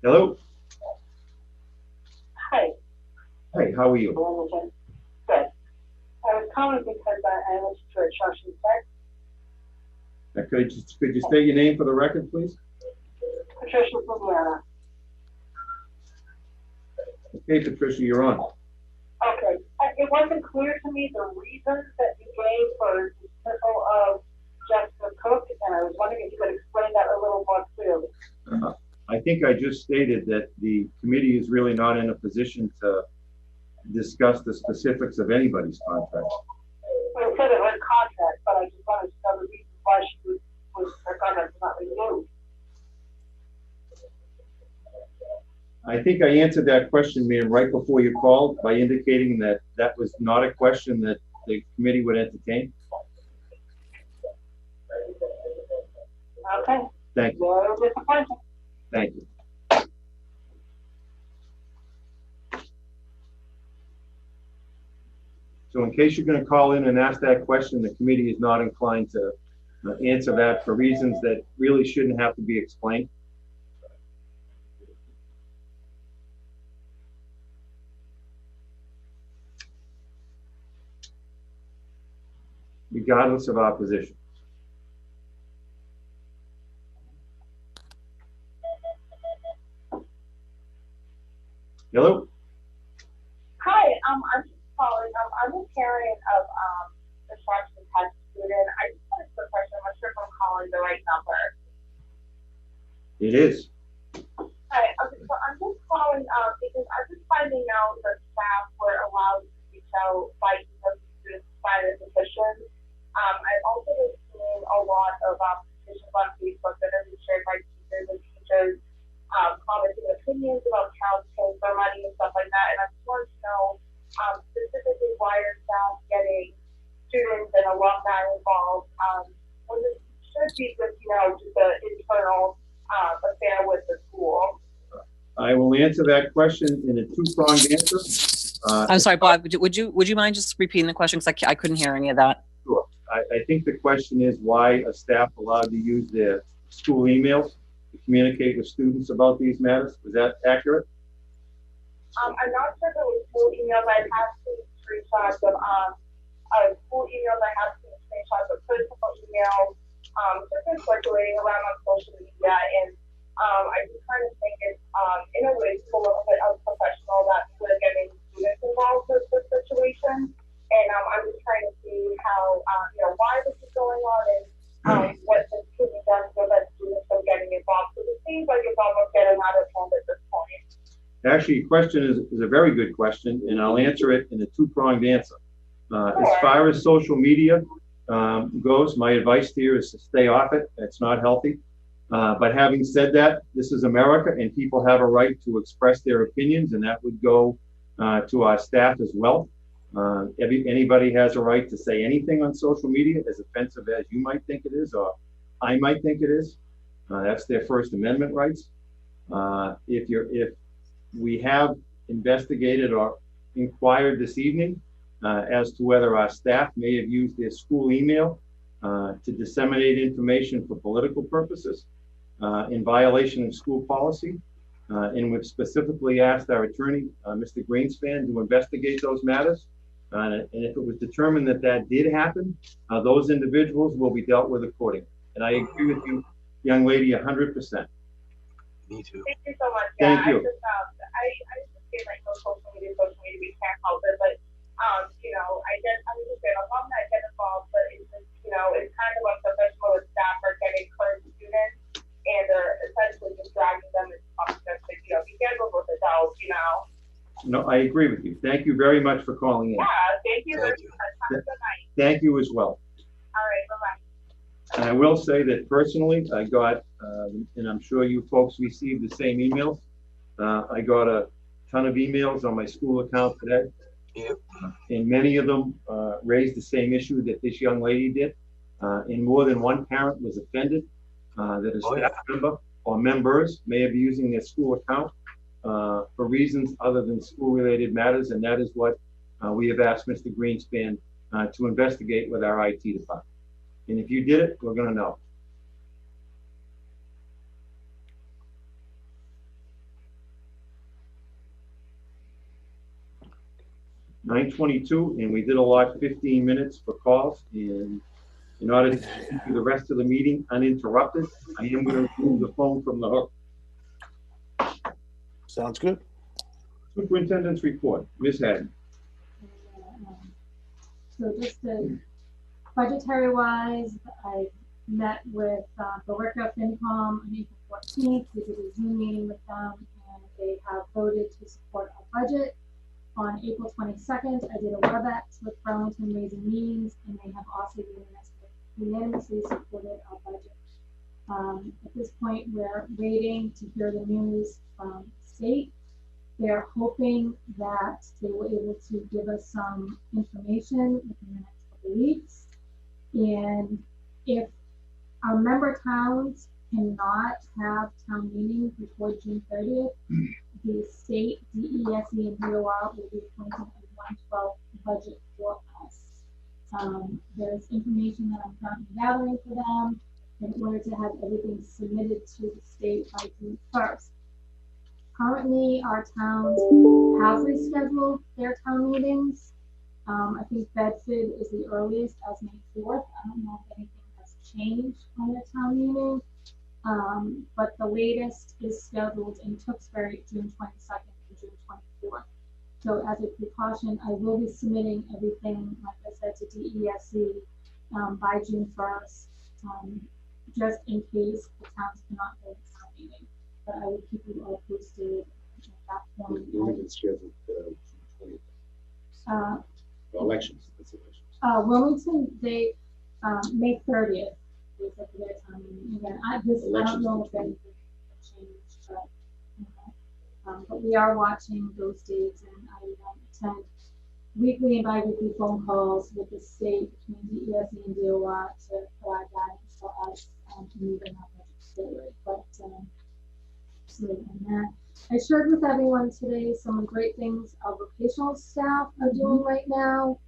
Hello. Hi. Hey, how are you? Wilmington. Good. I was calling because I am a teacher at Shawsheen Tech. Could you state your name for the record, please? Patricia Fuliana. Okay, Patricia, you're on. Okay. It wasn't clear to me the reasons that you gave for dismissal of Jessica Cook, and I was wondering if you could explain that a little more clearly. I think I just stated that the committee is really not in a position to discuss the specifics of anybody's contract. Well, it said it was contract, but I just wanted to know the reason why she was her contract was not renewed. I think I answered that question, ma'am, right before you called by indicating that that was not a question that the committee would entertain. Okay. Thank you. Well, disappointing. Thank you. So in case you're going to call in and ask that question, the committee is not inclined to answer that for reasons that really shouldn't have to be explained. Regardless of our position. Hi, It is. Hi, okay, so I'm just calling because I'm just finding out that staff were allowed to reach out by email to students to find a position. I've also been seeing a lot of petitions on Facebook that are being shared by teachers and teachers commenting opinions about child pay for money and stuff like that. And I just wanted to know specifically why are staff getting students and alumni involved when this should be just, just an internal affair with the school. I will answer that question in a two-pronged answer. I'm sorry, Bob, would you mind just repeating the question? Because I couldn't hear any of that. Sure. I think the question is why are staff allowed to use their school emails to communicate with students about these matters? Is that accurate? I'm not sure if it was school emails. I have seen screenshots of school emails. I have seen screenshots of personal emails. Just been circulating around on social media, and I just kind of think it's in a way still a little bit unprofessional that we're getting students involved with this situation. And I'm just trying to see how why this is going on and what can be done to prevent students from getting involved. Because it seems like it's almost getting out of hand at this point. Actually, your question is a very good question, and I'll answer it in a two-pronged answer. As far as social media goes, my advice to you is to stay off it. It's not healthy. But having said that, this is America, and people have a right to express their opinions, and that would go to our staff as well. Anybody has a right to say anything on social media, as offensive as you might think it is, or I might think it is. That's their First Amendment rights. If we have investigated or inquired this evening as to whether our staff may have used their school email to disseminate information for political purposes in violation of school policy. And we've specifically asked our attorney, Mr. Greenspan, to investigate those matters. And if it was determined that that did happen, those individuals will be dealt with accordingly. And I agree with you, young lady, 100%. Me too. Thank you so much. Thank you. I just feel like social media, we can't help it. But, I understand alumni get involved, but it's just, it's kind of unprofessional if staff are getting current students and they're essentially just dragging them into conflict. Be careful with adults, No, I agree with you. Thank you very much for calling in. Yeah, thank you very much. Have a good night. Thank you as well. All right, bye-bye. And I will say that personally, I got, and I'm sure you folks received the same emails. I got a ton of emails on my school account today. Yep. And many of them raised the same issue that this young lady did. And more than one parent was offended that a staff member or members may be using their school account for reasons other than school-related matters. And that is what we have asked Mr. Greenspan to investigate with our IT department. And if you did it, we're going to know. (9:22) and we did allot 15 minutes for calls. And in order to keep the rest of the meeting uninterrupted, I am going to remove the phone from the hook. Sounds good. Superintendent's report, Ms. Haddon. So just budgetary wise, I met with the Workout FinCom on April 14th. We did a Zoom meeting with them, and they have voted to support our budget. On April 22nd, I did a WebEx with Burlington Raising Means, and they have also unanimously supported our budget. At this point, we're waiting to hear the news from the state. They're hoping that they will be able to give us some information within the next couple of weeks. And if our member towns cannot have town meetings before June 30th, the state, DESE, and DOR will be appointing a 1/12 budget for us. There's information that I'm currently gathering for them in order to have everything submitted to the state by June 1st. Currently, our towns have rescheduled their town meetings. I think Bedford is the earliest as May 4th. I don't know if anything has changed on their town meeting. But the latest is scheduled in Tewksbury, June 22nd and June 24th. So as a precaution, I will be submitting everything, like I said, to DESE by June 1st, just in case the towns cannot hold town meeting. But I will keep you all posted at that point. Wilmington's scheduled 20th. Elections. It's elections. Wilmington, they, May 30th, they said for their time. And again, I don't know if anything changed, but we are watching those dates, and I attend weekly and bi-weekly phone calls with the state between DESE and DOR to provide guidance for us to move in our budget forward. But so and that, I shared with everyone today some great things our vocational staff are doing right now.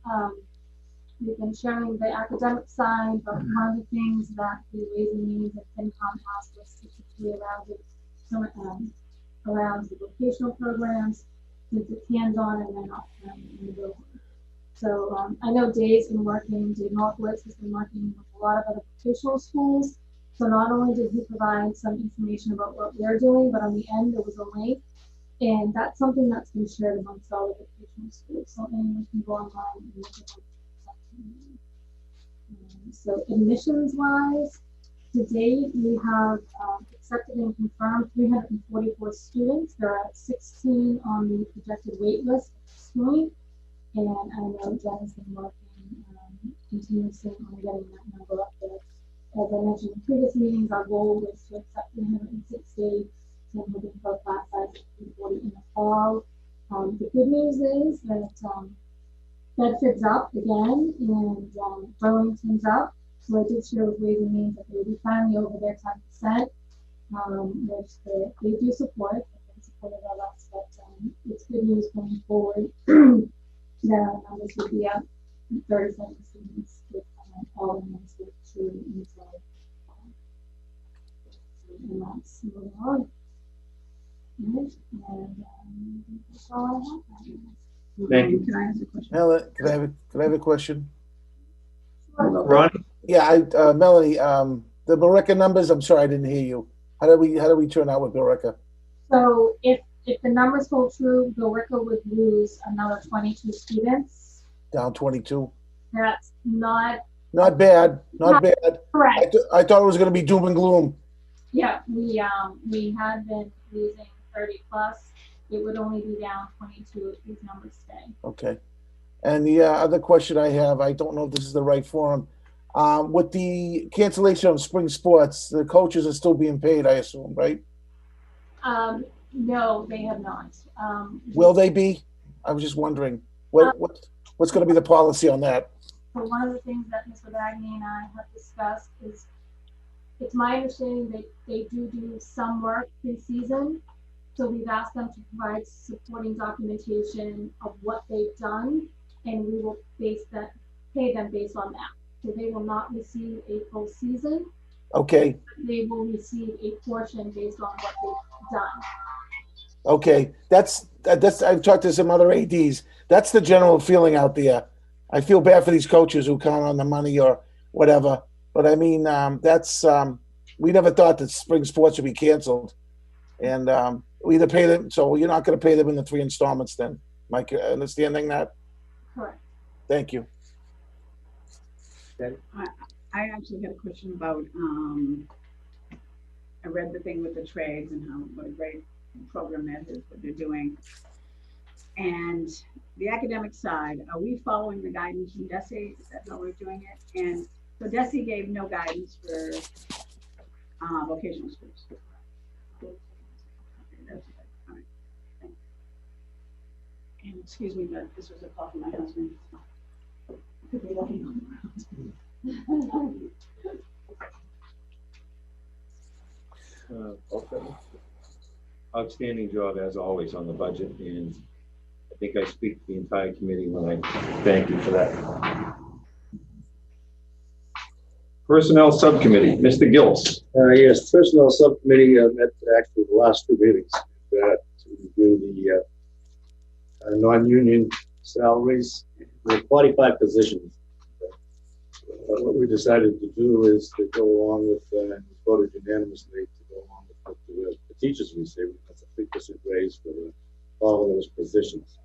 We've been sharing the academic side, but one of the things that the Ways and Means and FinCom asked us specifically around the vocational programs, since it's hands-on and then in the building. So I know Dave Northwoods has been working with a lot of other vocational schools. So not only did he provide some information about what we're doing, but on the end there was a link, and that's something that's been shared amongst all the vocational schools. So anyone can go online and look at it. So admissions-wise, to date we have accepted and confirmed 344 students. There are 16 on the projected wait list at this point, and I know Jen has been working continuously on getting that number up there. As I mentioned in previous meetings, our goal was to accept 360, and moving for class size of 340 in the fall. The good news is that Bedford's up again, and Burlington's up. So I did share with Ways and Means that they will be finally over their 10%, which they do support. They supported us, but it's good news going forward. The numbers will be up 37 students with all in this with 2 inside. And that's moving on. And that's all I have. Thank you. Can I ask a question? Melanie, can I have a question? Ronnie? Yeah, Melanie, the Billerica numbers, I'm sorry, I didn't hear you. How do we turn out with Billerica? So if the numbers hold true, Billerica would lose another 22 students. Down 22. That's not bad. Not bad. Correct. I thought it was going to be doom and gloom. Yeah, we had been losing 30 plus. It would only be down 22 if these numbers stay. Okay. And the other question I have, I don't know if this is the right forum. With the cancellation of spring sports, the coaches are still being paid, I assume, right? No, they have not. Will they be? I was just wondering. What's going to be the policy on that? So one of the things that Mr. Bagney and I have discussed is, it's my understanding that they do some work pre-season. So we've asked them to provide supporting documentation of what they've done, and we will pay them based on that. So they will not receive a full season. Okay. They will receive a portion based on what they've done. Okay. That's I've talked to some other ADs. That's the general feeling out there. I feel bad for these coaches who count on the money or whatever. But I mean, we never thought that spring sports would be canceled. And we either pay them, so you're not going to pay them in the 3 installments then. Am I understanding that? Correct. Thank you. I actually had a question about, I read the thing with the trades and what a great program that is, what they're doing. And the academic side, are we following the guidance from DESE? Is that how we're doing it? And so DESE gave no guidance for vocational schools. And excuse me, but this was a call from my husband. Could be looking on Okay. Outstanding job as always on the budget, and I think I speak to the entire committee when I thank you for that. Personnel Subcommittee, Mr. Gills. Yes, Personnel Subcommittee met actually the last 2 meetings to review the non-union salaries. There are 45 positions. What we decided to do is to go along with, and voted unanimously to go along with what the teachers received. That's a 3% raise for all of those positions.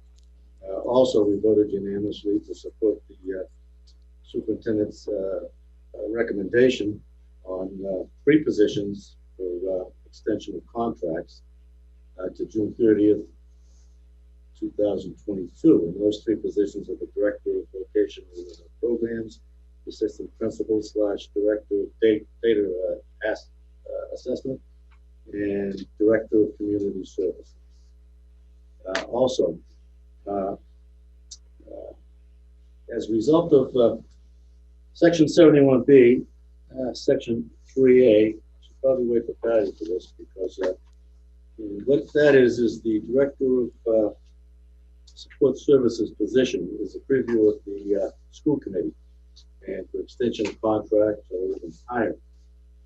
Also, we voted unanimously to support the superintendent's recommendation on 3 positions for extension of contracts to June 30th, 2022. And those three positions are the Director of Vocational Programs, Assistant Principal / Director of Data Assessment, and Director of Community Services. Also, as a result of Section 71B, Section 3A, I should probably wait for Patty for this, because what that is the Director of Support Services position is a preview of the school committee and for extension of contract or even higher.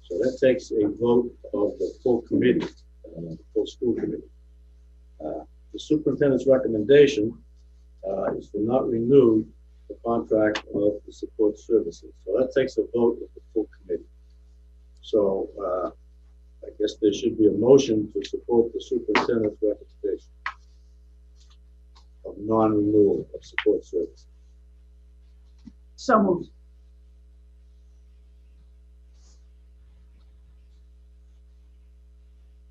So that takes a vote of the full committee, the full school committee. The superintendent's recommendation is to not renew the contract of the support services. So that takes a vote of the full committee. So I guess there should be a motion to support the superintendent's recommendation of non-renewal of support services. So moved.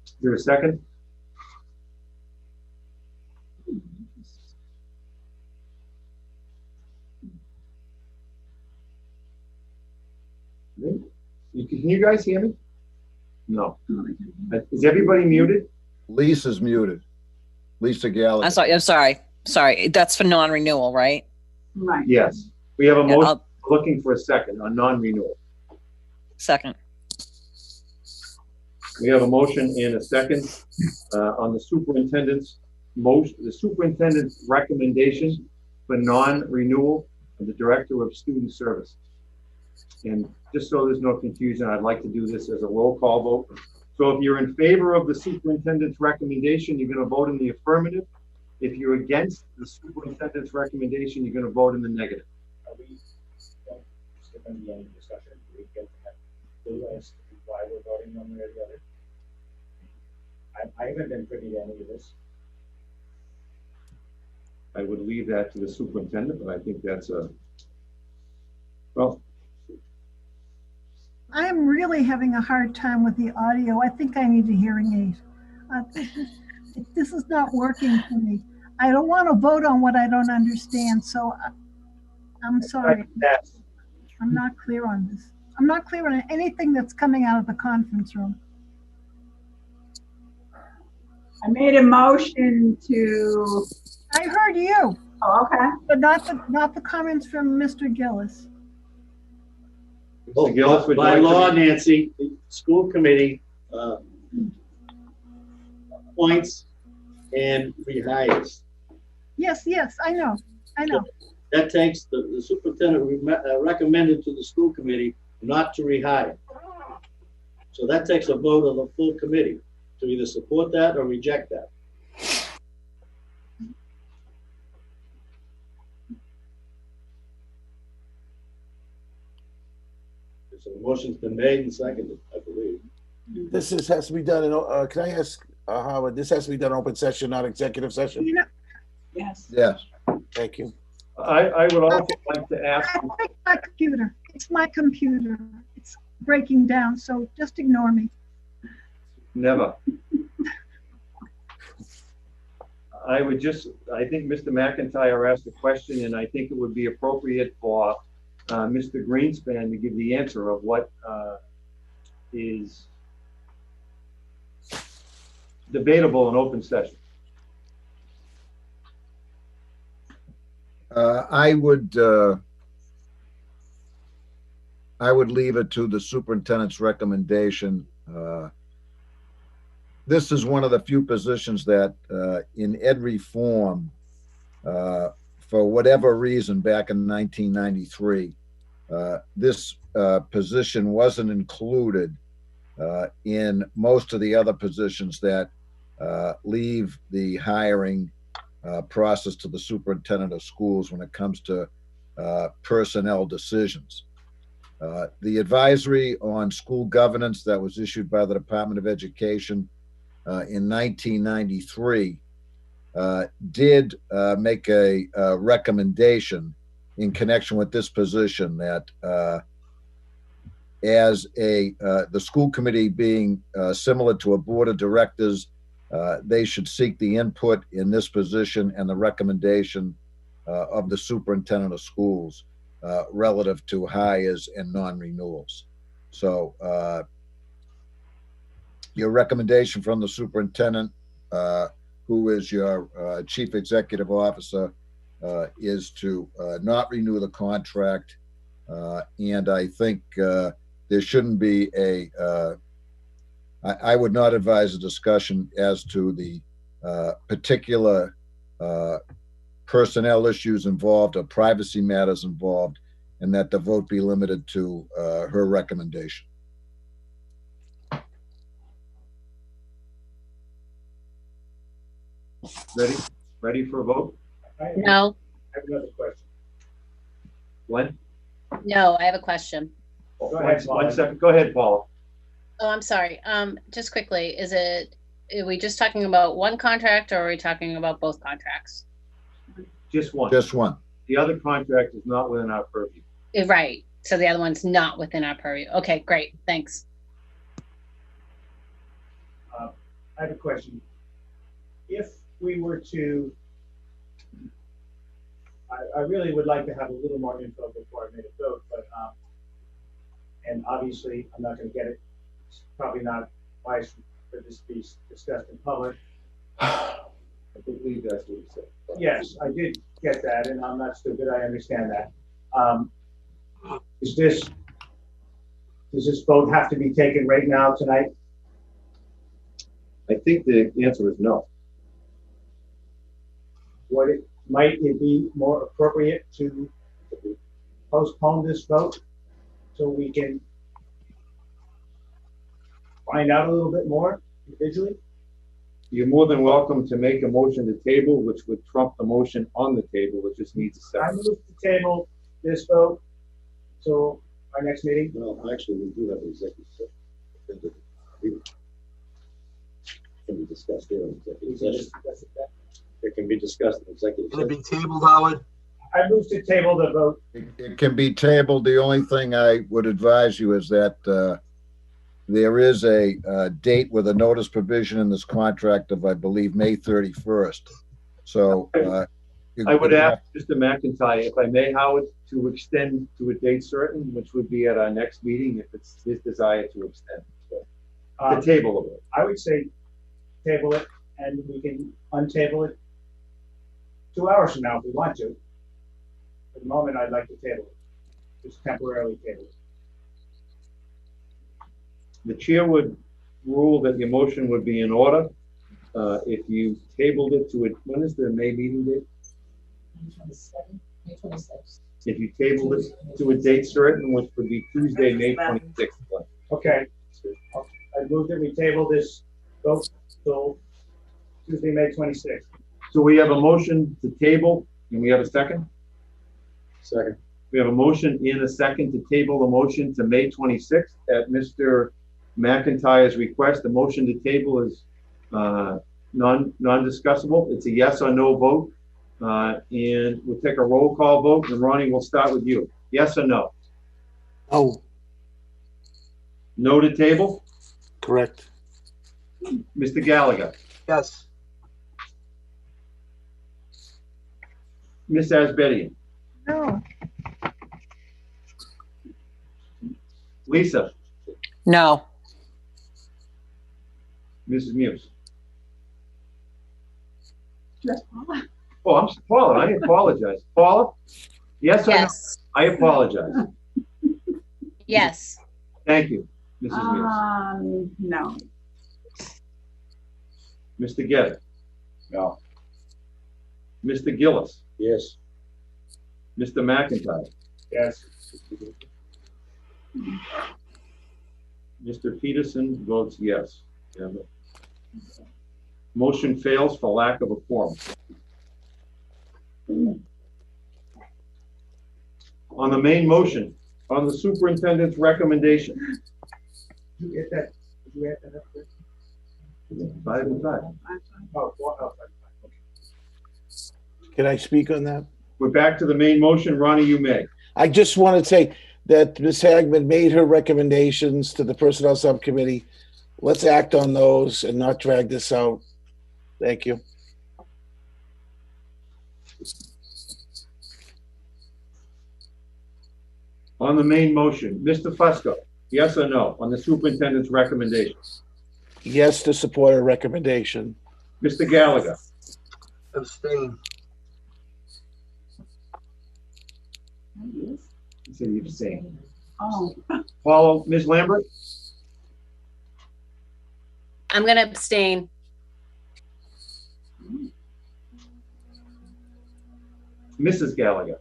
Is there a second? Can you guys hear me? No. Is everybody muted? Lisa's muted. Lisa Gallagher. I'm sorry. That's for non-renewal, right? Right. Yes. We have a Yeah, motion looking for a second on non-renewal. Second. We have a motion and a second on the superintendent's recommendation for non-renewal of the Director of Student Services. And just so there's no confusion, I'd like to do this as a roll call vote. So if you're in favor of the superintendent's recommendation, you're going to vote in the affirmative. If you're against the superintendent's recommendation, you're going to vote in the negative. Are we skipping the end of discussion? Do we get to have clue as to why we're voting one way or the other? I haven't been privy to any of this. I would leave that to the superintendent, but I think that's well. I am really having a hard time with the audio. I think I need a hearing aid. This is not working for me. I don't want to vote on what I don't understand, so I'm sorry. I'm not clear on this. I'm not clear on anything that's coming out of the conference room. I made a motion to. I heard you. Oh, okay. But not the comments from Mr. Gillis. Oh, by law, Nancy, the school committee appoints and rehires. Yes, I know. So that takes the superintendent recommended to the school committee not to rehire. So that takes a vote of the full committee to either support that or reject that. So the motion's been made and seconded, I believe. This has to be done in, can I ask Howard, this has to be done in open session, not executive session? Yes. Yes. Thank you. I would also like to ask. My computer. It's my computer. It's breaking down, so just ignore me. Never. I think Mr. McIntyre asked a question, and I think it would be appropriate for Mr. Greenspan to give the answer of what is debatable in open session. I would leave it to the superintendent's recommendation. This is one of the few positions that in ed reform, for whatever reason, back in 1993, this position wasn't included in most of the other positions that leave the hiring process to the superintendent of schools when it comes to personnel decisions. The advisory on school governance that was issued by the Department of Education in 1993 did make a recommendation in connection with this position that as the school committee being similar to a board of directors, they should seek the input in this position and the recommendation of the superintendent of schools relative to hires and non-renewals. So your recommendation from the superintendent, who is your chief executive officer, is to not renew the contract. And I think there shouldn't be I would not advise a discussion as to the particular personnel issues involved or privacy matters involved, and that the vote be limited to her recommendation. Ready for a vote? No, I have another question. Glenn? no, I have a question. Go ahead, One second. Go ahead, Paula. Oh, I'm sorry. Just quickly, are we just talking about one contract or are we talking about both contracts? Just one. Just one. The other contract is not within our purview. Right. So the other one's not within our purview. Okay, great. Thanks. I have a question. If we were to, I really would like to have a little more info before I made a vote, but, and obviously I'm not going to get it. It's probably not wise for this to be discussed in public. I believe that's what he said. Yes, I did get that, and I'm not stupid. I understand that. Does this vote have to be taken right now tonight? I think the answer is no. Might it be more appropriate to postpone this vote so we can find out a little bit more individually? You're more than welcome to make a motion to table, which would trump the motion on the table, which just needs a I second. move to table this vote till our next meeting. Well, actually, we do have an executive session. Can be discussed there in executive session. It can be discussed in executive Can it session. be tabled, Howard? I move to table the vote. It can be tabled. The only thing I would advise you is that there is a date with a notice provision in this contract of, I believe, May 31st. So I would ask Mr. McIntyre, if I may, Howard, to extend to a date certain, which would be at our next meeting, if it's his desire to extend. So, the table of it. I would say table it, and we can untable it 2 hours from now if we want to. For the moment, I'd like to table it, just temporarily table it. The chair would rule that your motion would be in order. If you tabled it to it, when is the May meeting date? May 26th. If you tabled it to a date certain, which would be Tuesday, May 26th. Okay, I move that we table this vote till Tuesday, May 26th. So we have a motion to table, and we have a second? Second. We have a motion and a second to table the motion to May 26th at Mr. McIntyre's request. The motion to table is non-discussable. It's a yes or no vote. And we'll take a roll call vote, and Ronnie, we'll start with you. Yes or no? Oh, No to table? correct. Mr. Gallagher? Yes. Ms. Asbedian? No, Lisa? No. Mrs. Muse? Just Paula. Oh, I'm Paula. I apologize. Paula? Yes or no? Yes. I apologize. Yes. Thank you, Mrs. Muse. No. Mr. Geddes? No. Mr. Gillis? Yes. Mr. McIntyre? Yes. Mr. Peterson votes yes. Yeah, but motion fails for lack of a quorum. On the main motion, on the superintendent's recommendation. Did you get that? Did you get that up there? 5 and 5. Oh, okay. Can I speak on that? We're back to the main motion. Ronnie, you may. I just want to say, that Ms. Hagman made her recommendations to the Personnel Subcommittee. Let's act on those and not drag this out. Thank you. On the main motion, Mr. Fusco, yes or no on the superintendent's recommendation? Yes to support a recommendation. Mr. Gallagher? Abstain. You said you abstain. Oh, Follow, Ms. Lambert? I'm gonna abstain. Mrs. Gallagher?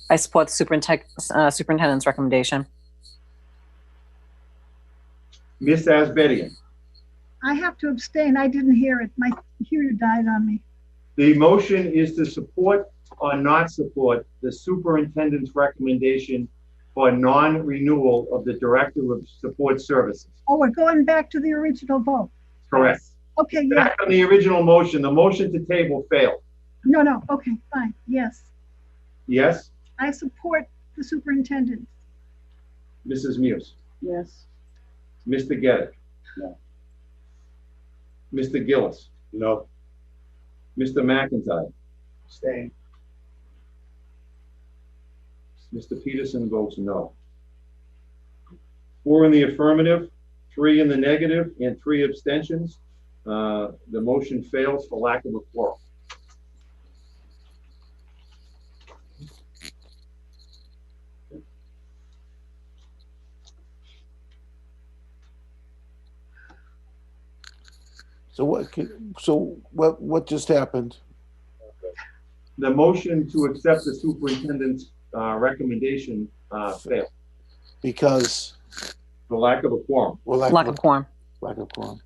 I support the superintendent's recommendation. Ms. Asbedian? I have to abstain. I didn't hear it. My computer died on me. The motion is to support or not support the superintendent's recommendation for non-renewal of the Director of Support Services. Oh, we're going back to the original vote. Correct. Okay, yeah. Back on the original motion, the motion to table failed. No, okay, fine, yes. Yes? I support the superintendent. Mrs. Muse? yes. Mr. Geddes? No. Mr. Gillis? No. Mr. McIntyre? Abstain. Mr. Peterson votes no. 4 in the affirmative, 3 in the negative, and 3 abstentions. The motion fails for lack of a quorum. So what just happened? The motion to accept the superintendent's recommendation failed Because for lack of a quorum. Lack of quorum. Lack of quorum.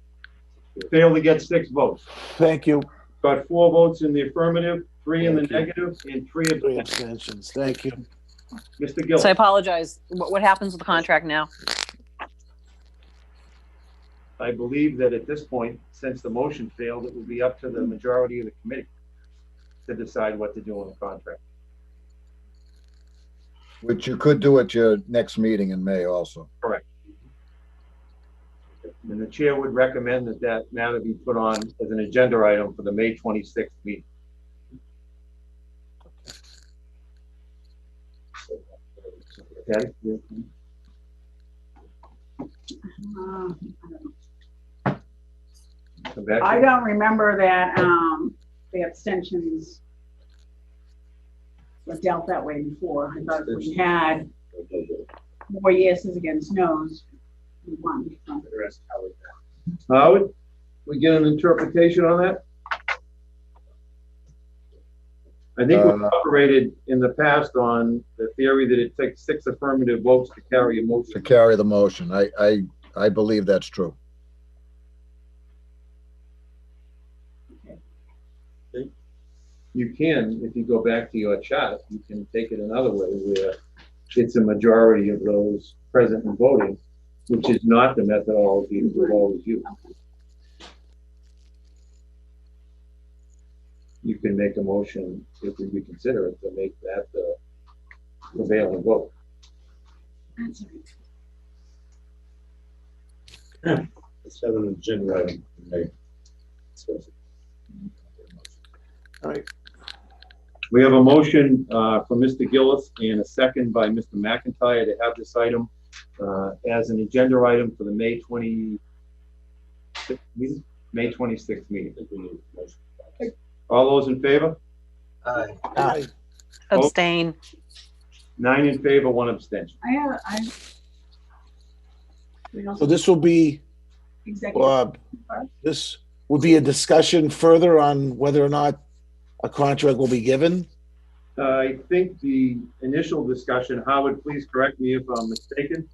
Failed to get 6 votes. Thank you. Got 4 votes in the affirmative, 3 in the Thank you. negative, and 3 Three abstentions. abstentions. Thank you. Mr. Gillis? So I apologize. What happens with the contract now? I believe that at this point, since the motion failed, it will be up to the majority of the committee to decide what to do on the contract. Which you could do at your next meeting in May also. Correct. And the chair would recommend that that matter be put on as an agenda item for the May 26th meeting. Okay? Come back to I it. don't remember that, the abstentions were dealt that way before. I thought we had more yeses against noes. We won. Howard, we get an interpretation on that? I think we've operated in the past on the theory that it takes 6 affirmative votes to carry a motion. To carry the motion. I believe that's true. You can, if you go back to your chart, you can take it another way where it's a majority of those present and voting, which is not the methodology that we've always used. You can make a motion, if we reconsider it, to make that the prevailing vote. Let's have an agenda item. Okay. All right. We have a motion from Mr. Gillis and a second by Mr. McIntyre to have this item as an agenda item for the May 26th meeting. May 26th meeting. All those in favor? Aye. Aye. Abstain. 9 in favor, 1 abstention. So this will be, Executive. this will be a discussion further on whether or not a contract will be given. I think the initial discussion, Howard, please correct me if I'm mistaken,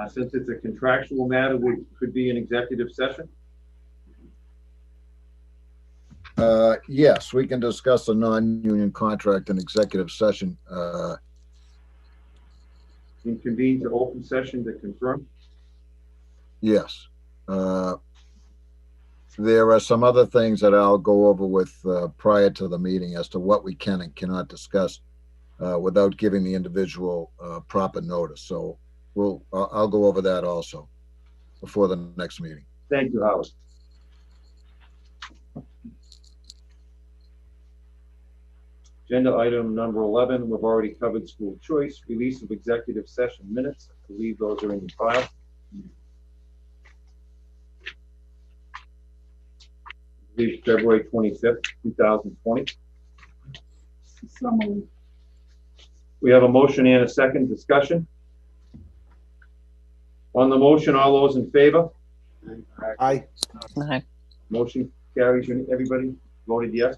since it's a contractual matter, could be an executive session. Yes, we can discuss a non-union contract in executive session. And convene to open session to confirm. Yes. There are some other things that I'll go over with prior to the meeting as to what we can and cannot discuss without giving the individual proper notice. So I'll go over that also before the next meeting. Thank you, Howard. Agenda item number 11, we've already covered school choice, release of executive session minutes. I believe those are in the file. February 25th, 2020. So moved. We have a motion and a second discussion. On the motion, all those in favor? Aye. Aye. Motion carries. Everybody voted yes?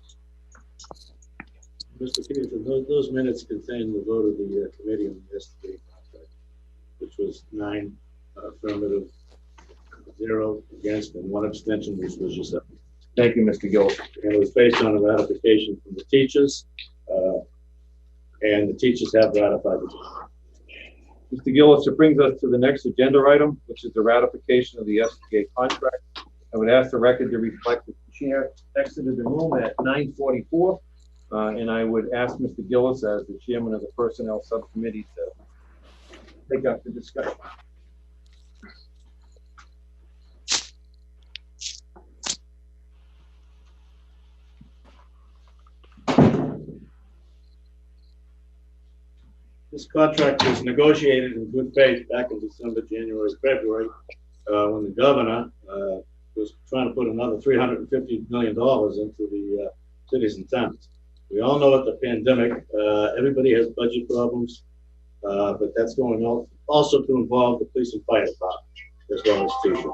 Mr. Peterson, those minutes contain the vote of the committee on the STA contract, which was 9 affirmative, 0 against, and 1 abstention, which was yourself. Thank you, Mr. Gillis. And it was based on a ratification from the teachers, and the teachers have ratified it. Mr. Gillis, it brings us to the next agenda item, which is the ratification of the STA contract. I would ask the record to reflect that the chair exited the room at 9:44, and I would ask Mr. Gillis, as the chairman of the Personnel Subcommittee, to take up the discussion. This contract was negotiated in good faith back in December, January, February, when the governor was trying to put another $350 million into the cities and towns. We all know with the pandemic, everybody has budget problems, but that's going on also to involve the police and fire department as well as teachers.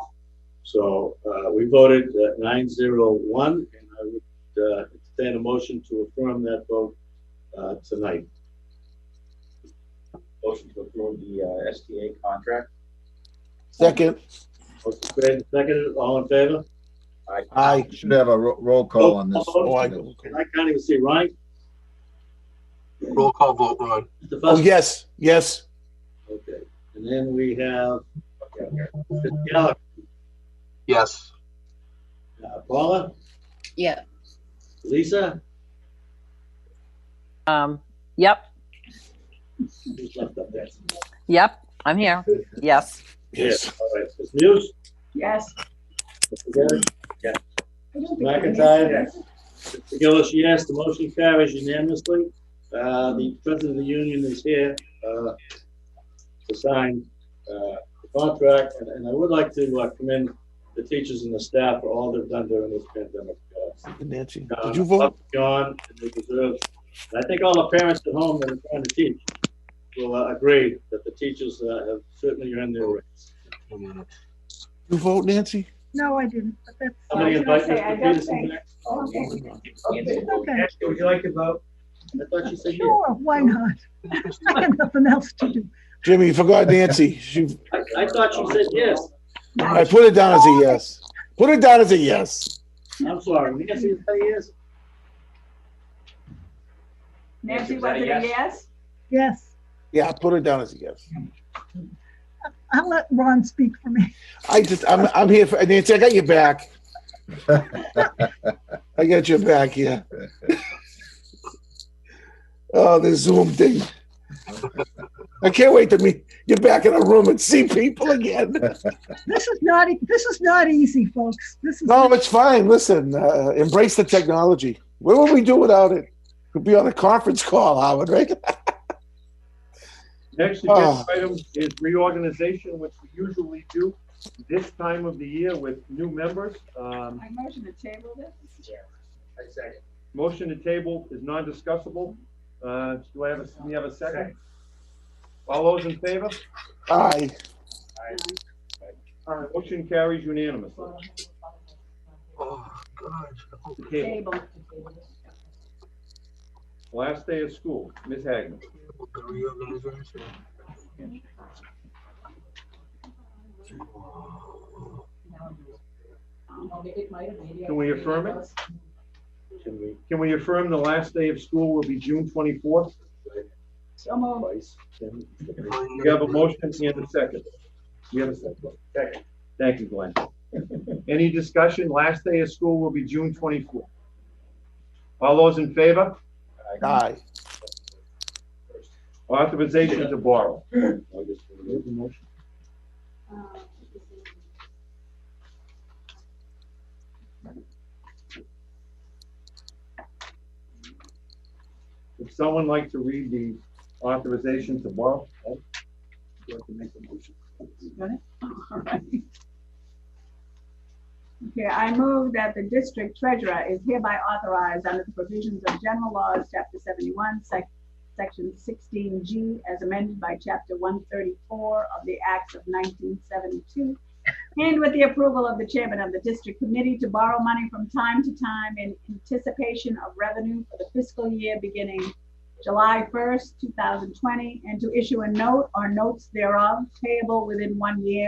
So we voted 9-0-1, and I would entertain a motion to affirm that vote tonight. Motion to approve the STA contract. Second. Motion made and seconded. All in favor? Aye. Should have a roll call on this. I can't even see Ryan. Roll call vote, Ron. Oh, yes, yes. Okay. And then we have Mr. Gallagher. Yes. Paula? Yeah. Lisa? Yep. Who's left up there? Yep. I'm here. Yes. Yes. All right. Ms. Muse? Yes. Mr. Gary? Yes. Mr. McIntyre? Mr. Gillis, yes. The motion carries unanimously. The president of the union is here to sign the contract, and I would like to commend the teachers and the staff for all they've done during this pandemic. Nancy, did you vote? John, and they deserve. And I think all the parents at home that are trying to teach will agree that the teachers have certainly earned their rights. You vote, Nancy? No, I didn't, but that's. Somebody invite I Mr. don't Peterson think- back? Okay, Would you like to vote? I thought you said yes. sure, why not? I got nothing else to do. Jimmy, you forgot Nancy. I thought you said yes. I put it down as a yes. Put it down as a yes. I'm sorry. Nancy, you say yes? Nancy, was it a yes? Yes, Yeah, I put it down as a yes. I'll let Ron speak for me. I'm here for Nancy. I got your back. I got your back. Yeah. Oh, the Zoom thing. I can't wait to get back in a room and see people again. This is not easy, folks. This is. No, it's fine. Listen, embrace the technology. What would we do without it? We'd be on a conference call, Howard, right? Next agenda item is reorganization, which we usually do this time of the year with new members. I motion to table this. I second. Motion to table is non-discussable. Do we have a second? All those in favor? Aye. All right, motion carries unanimously. Oh, God. Table. Last day of school, Ms. Hagman. Can we affirm it? Can we affirm the last day of school will be June 24th? So moved. We have a motion and a second. We have a second. Second. Thank you, Glenn. Any discussion? Last day of school will be June 24th. All those in favor? Aye. Authorization to borrow. Would someone like to read the authorization to borrow? Would you like to make the motion? Got it? All right. Okay, I move that the district treasurer is hereby authorized under the provisions of general laws, chapter 71, section 16G, as amended by chapter 134 of the Acts of 1972, and with the approval of the chairman of the district committee, to borrow money from time to time in anticipation of revenue for the fiscal year beginning July 1st, 2020, and to issue a note or notes thereof payable within 1 year,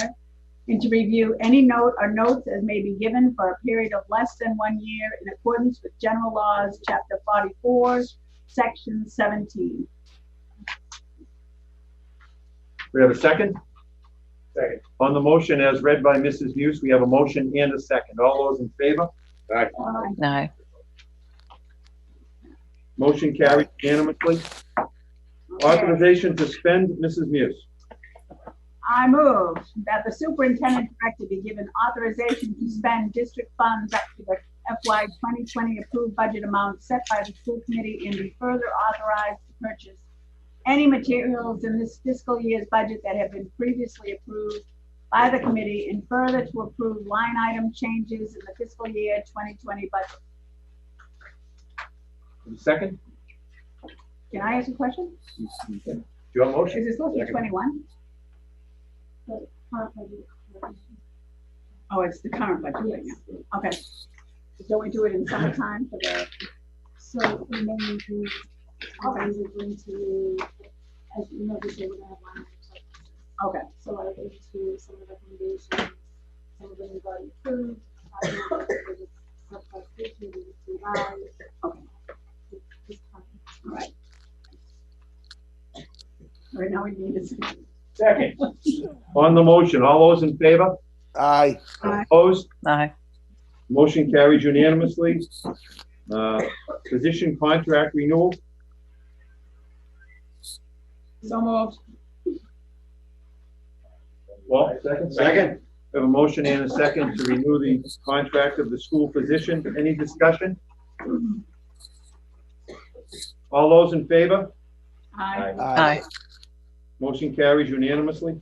and to review any note or notes as may be given for a period of less than 1 year in accordance with general laws, chapter 44, section 17. We have a second? Second. On the motion as read by Mrs. Muse, we have a motion and a second. All those in favor? Aye. Aye. Motion carried unanimously. Authorization to spend, Mrs. Muse. I move that the superintendent director be given authorization to spend district funds up to the FY 2020 approved budget amount set by the school committee, and be further authorized to purchase any materials in this fiscal year's budget that have been previously approved by the committee, and further to approve line item changes in the fiscal year 2020 budget. Second? Can I ask a question? Do you have a motion? Is it supposed to be 21? Oh, it's the current budget right now. Okay. Don't we do it in summertime for the? So we may need to, always agree to, as you know, this year we're gonna have line items. Okay. So I agree to some of the recommendations, some of them we've already approved. I know that there was some clarification, we need to revise. Okay. This time. All right. All right, now we need a second. Second. On the motion, all those in favor? Aye. Opposed? Aye. Motion carries unanimously. Position contract renewal. So moved. Well, second. We have a motion and a second to renew the contract of the school physician. Any discussion? All those in favor? Aye. Aye. Motion carries unanimously.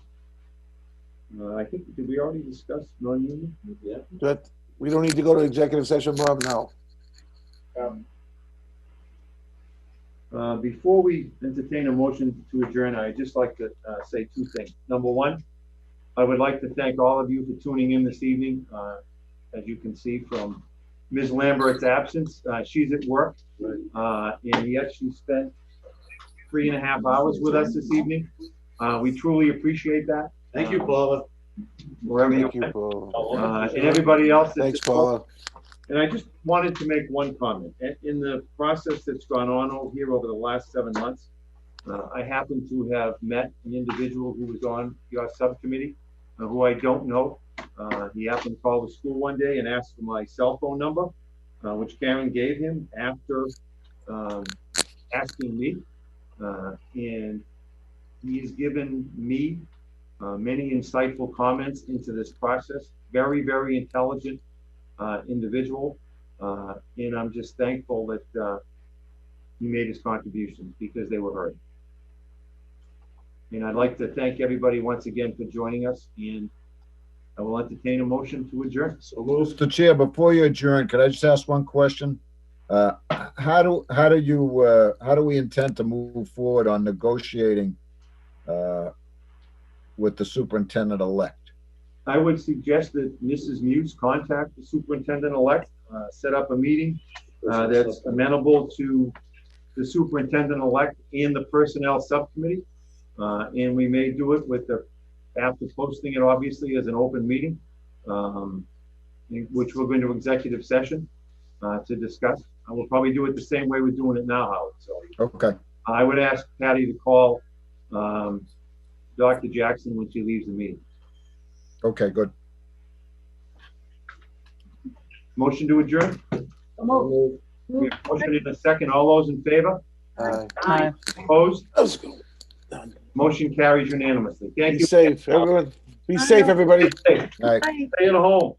I think, did we already discuss non-union? Yeah. But we don't need to go to executive session, Bob, no. Before we entertain a motion to adjourn, I'd just like to say two things. Number one, I would like to thank all of you for tuning in this evening. As you can see from Ms. Lambert's absence, she's at work, and yet she spent 3.5 hours with us this evening. We truly appreciate that. Thank you, Paula. Wherever Thank you you, went. Paul. And everybody else. Thanks, Paula. And I just wanted to make one comment. In the process that's gone on here over the last 7 months, I happen to have met an individual who was on your subcommittee, who I don't know. He happened to call the school one day and asked for my cell phone number, which Karen gave him after asking me. And he's given me many insightful comments into this process. Very, very intelligent individual. And I'm just thankful that he made his contributions because they were heard. And I'd like to thank everybody once again for joining us, and I will entertain a motion to adjourn. So, Mr. Chair, before you adjourn, could I just ask one question? How do we intend to move forward on negotiating with the superintendent-elect? I would suggest that Mrs. Muse contact the superintendent-elect, set up a meeting that's amenable to the superintendent-elect and the personnel subcommittee. And we may do it with after posting it obviously as an open meeting, which we'll go into executive session to discuss. I will probably do it the same way we're doing it now, Howard. So Okay. I would ask Patty to call Dr. Jackson when she leaves the meeting. Okay, good. Motion to adjourn? So moved. We have a motion in a second. All those in favor? Aye. Aye. Opposed? Let's go. Motion carries unanimously. Thank Be you. safe, everyone. Be safe, everybody. Stay All right. in a home.